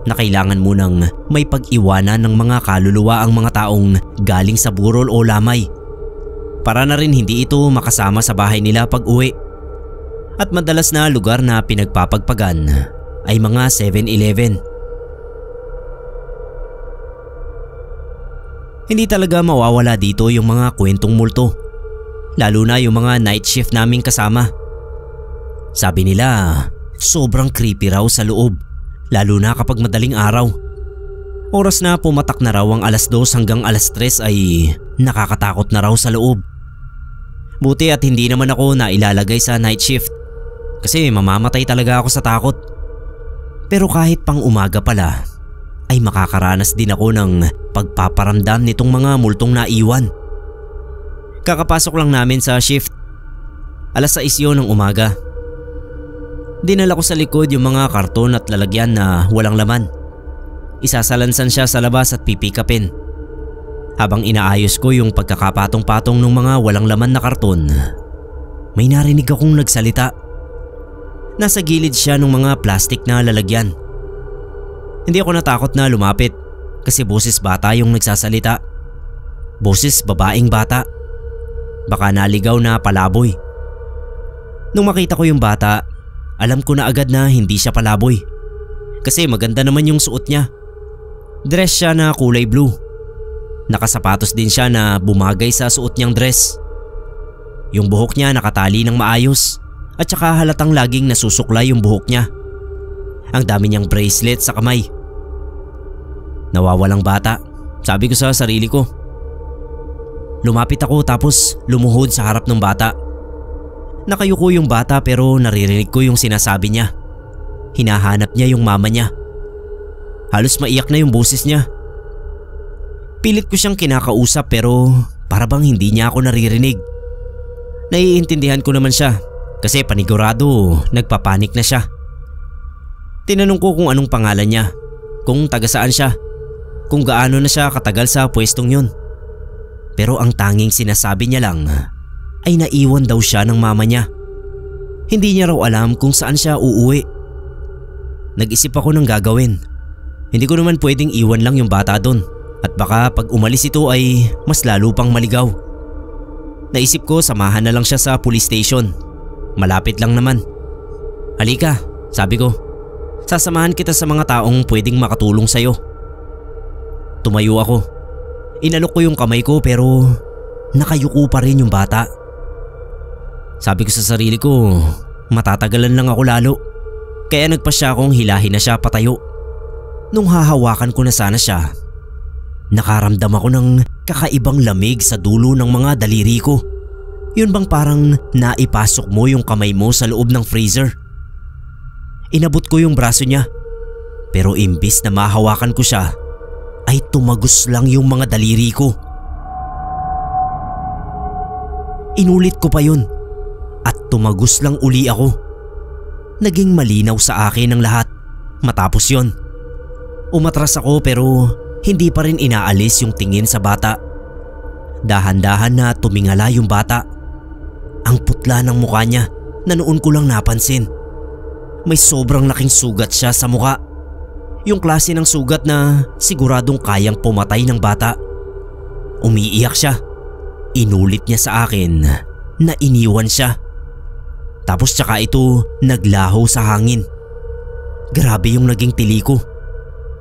Na kailangan mo nang may pag-iwanan ng mga kaluluwa ang mga taong galing sa burol o lamay para na rin hindi ito makasama sa bahay nila pag uwi. At madalas na lugar na pinagpapagpagan ay mga 7-Eleven. Hindi talaga mawawala dito yung mga kwentong multo, lalo na yung mga night shift naming kasama. Sabi nila sobrang creepy raw sa loob, lalo na kapag madaling araw. Oras na pumatak na raw ang 2:00 hanggang 3:00 ay nakakatakot na raw sa loob. Buti at hindi naman ako nailalagay sa night shift kasi mamamatay talaga ako sa takot. Pero kahit pang umaga pala ay makakaranas din ako ng pagpaparamdam nitong mga multong naiwan. Kakapasok lang namin sa shift. 6:00 yun ng umaga. Dinala ko sa likod yung mga karton at lalagyan na walang laman. Isasalansan siya sa labas at pipikapin. Habang inaayos ko yung pagkakapatong-patong ng mga walang laman na karton, may narinig akong nagsalita. Nasa gilid siya ng mga plastic na lalagyan. Hindi ako natakot na lumapit kasi boses bata yung nagsasalita. Boses babaeng bata. Baka naligaw na palaboy. Nung makita ko yung bata, alam ko na agad na hindi siya palaboy. Kasi maganda naman yung suot niya. Dress siya na kulay blue. Nakasapatos din siya na bumagay sa suot niyang dress. Yung buhok niya nakatali ng maayos at saka halatang laging nasusukla yung buhok niya. Ang dami niyang bracelet sa kamay. Nawawalang bata, sabi ko sa sarili ko. Lumapit ako tapos lumuhod sa harap ng bata. Nakayuko yung bata pero naririnig ko yung sinasabi niya. Hinahanap niya yung mama niya. Halos maiyak na yung boses niya. Pilit ko siyang kinakausap pero para bang hindi niya ako naririnig. Naiintindihan ko naman siya kasi panigurado nagpapanik na siya. Tinanong ko kung anong pangalan niya, kung taga saan siya, kung gaano na siya katagal sa pwestong yun. Pero ang tanging sinasabi niya lang ay naiwan daw siya ng mama niya. Hindi niya raw alam kung saan siya uuwi. Nag-isip ako ng gagawin. Hindi ko naman pwedeng iwan lang yung bata doon at baka pag umalis ito ay mas lalo pang maligaw. Naisip ko samahan na lang siya sa police station. Malapit lang naman. Halika, sabi ko. Sasamahan kita sa mga taong pwedeng makatulong sa'yo. Tumayo ako. Inalok ko yung kamay ko pero nakayuko pa rin yung bata. Sabi ko sa sarili ko, matatagalan lang ako lalo. Kaya nagpasya akong hilahin na siya patayo. Nung hahawakan ko na sana siya, nakaramdam ako ng kakaibang lamig sa dulo ng mga daliri ko. Yun bang parang naipasok mo yung kamay mo sa loob ng freezer? Inabot ko yung braso niya, pero imbis na mahawakan ko siya, ay tumagos lang yung mga daliri ko. Inulit ko pa yun at tumagos lang uli ako. Naging malinaw sa akin ang lahat matapos yun. Umatras ako pero hindi pa rin inaalis yung tingin sa bata. Dahan-dahan na tumingala yung bata. Ang putla ng mukha niya na noon ko lang napansin. May sobrang laking sugat siya sa mukha. Yung klase ng sugat na siguradong kayang pumatay ng bata. Umiiyak siya. Inulit niya sa akin na iniwan siya. Tapos tsaka ito naglaho sa hangin. Grabe yung naging tili ko.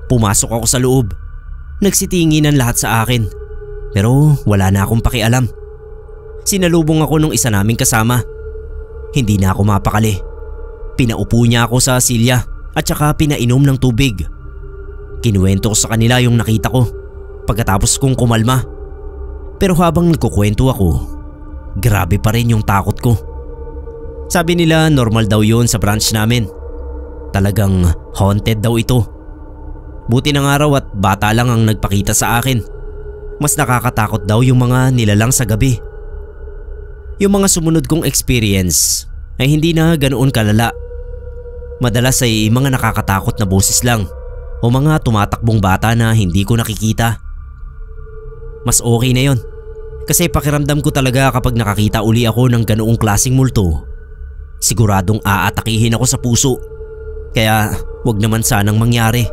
Pumasok ako sa loob. Nagsitinginan lahat sa akin. Pero wala na akong pakialam. Sinalubong ako nung isa naming kasama. Hindi na ako mapakali. Pinaupo niya ako sa silya at saka pinainom ng tubig. Kinuwento ko sa kanila yung nakita ko pagkatapos kong kumalma. Pero habang nagkukwento ako, grabe pa rin yung takot ko. Sabi nila normal daw yun sa branch namin. Talagang haunted daw ito. Buti na nga raw at bata lang ang nagpakita sa akin. Mas nakakatakot daw yung mga nilalang sa gabi. Yung mga sumunod kong experience ay hindi na ganoon kalala. Madalas ay mga nakakatakot na boses lang o mga tumatakbong bata na hindi ko nakikita. Mas okay na yon kasi pakiramdam ko talaga kapag nakakita uli ako ng ganoong klaseng multo, siguradong aatakihin ako sa puso. Kaya wag naman sanang mangyari.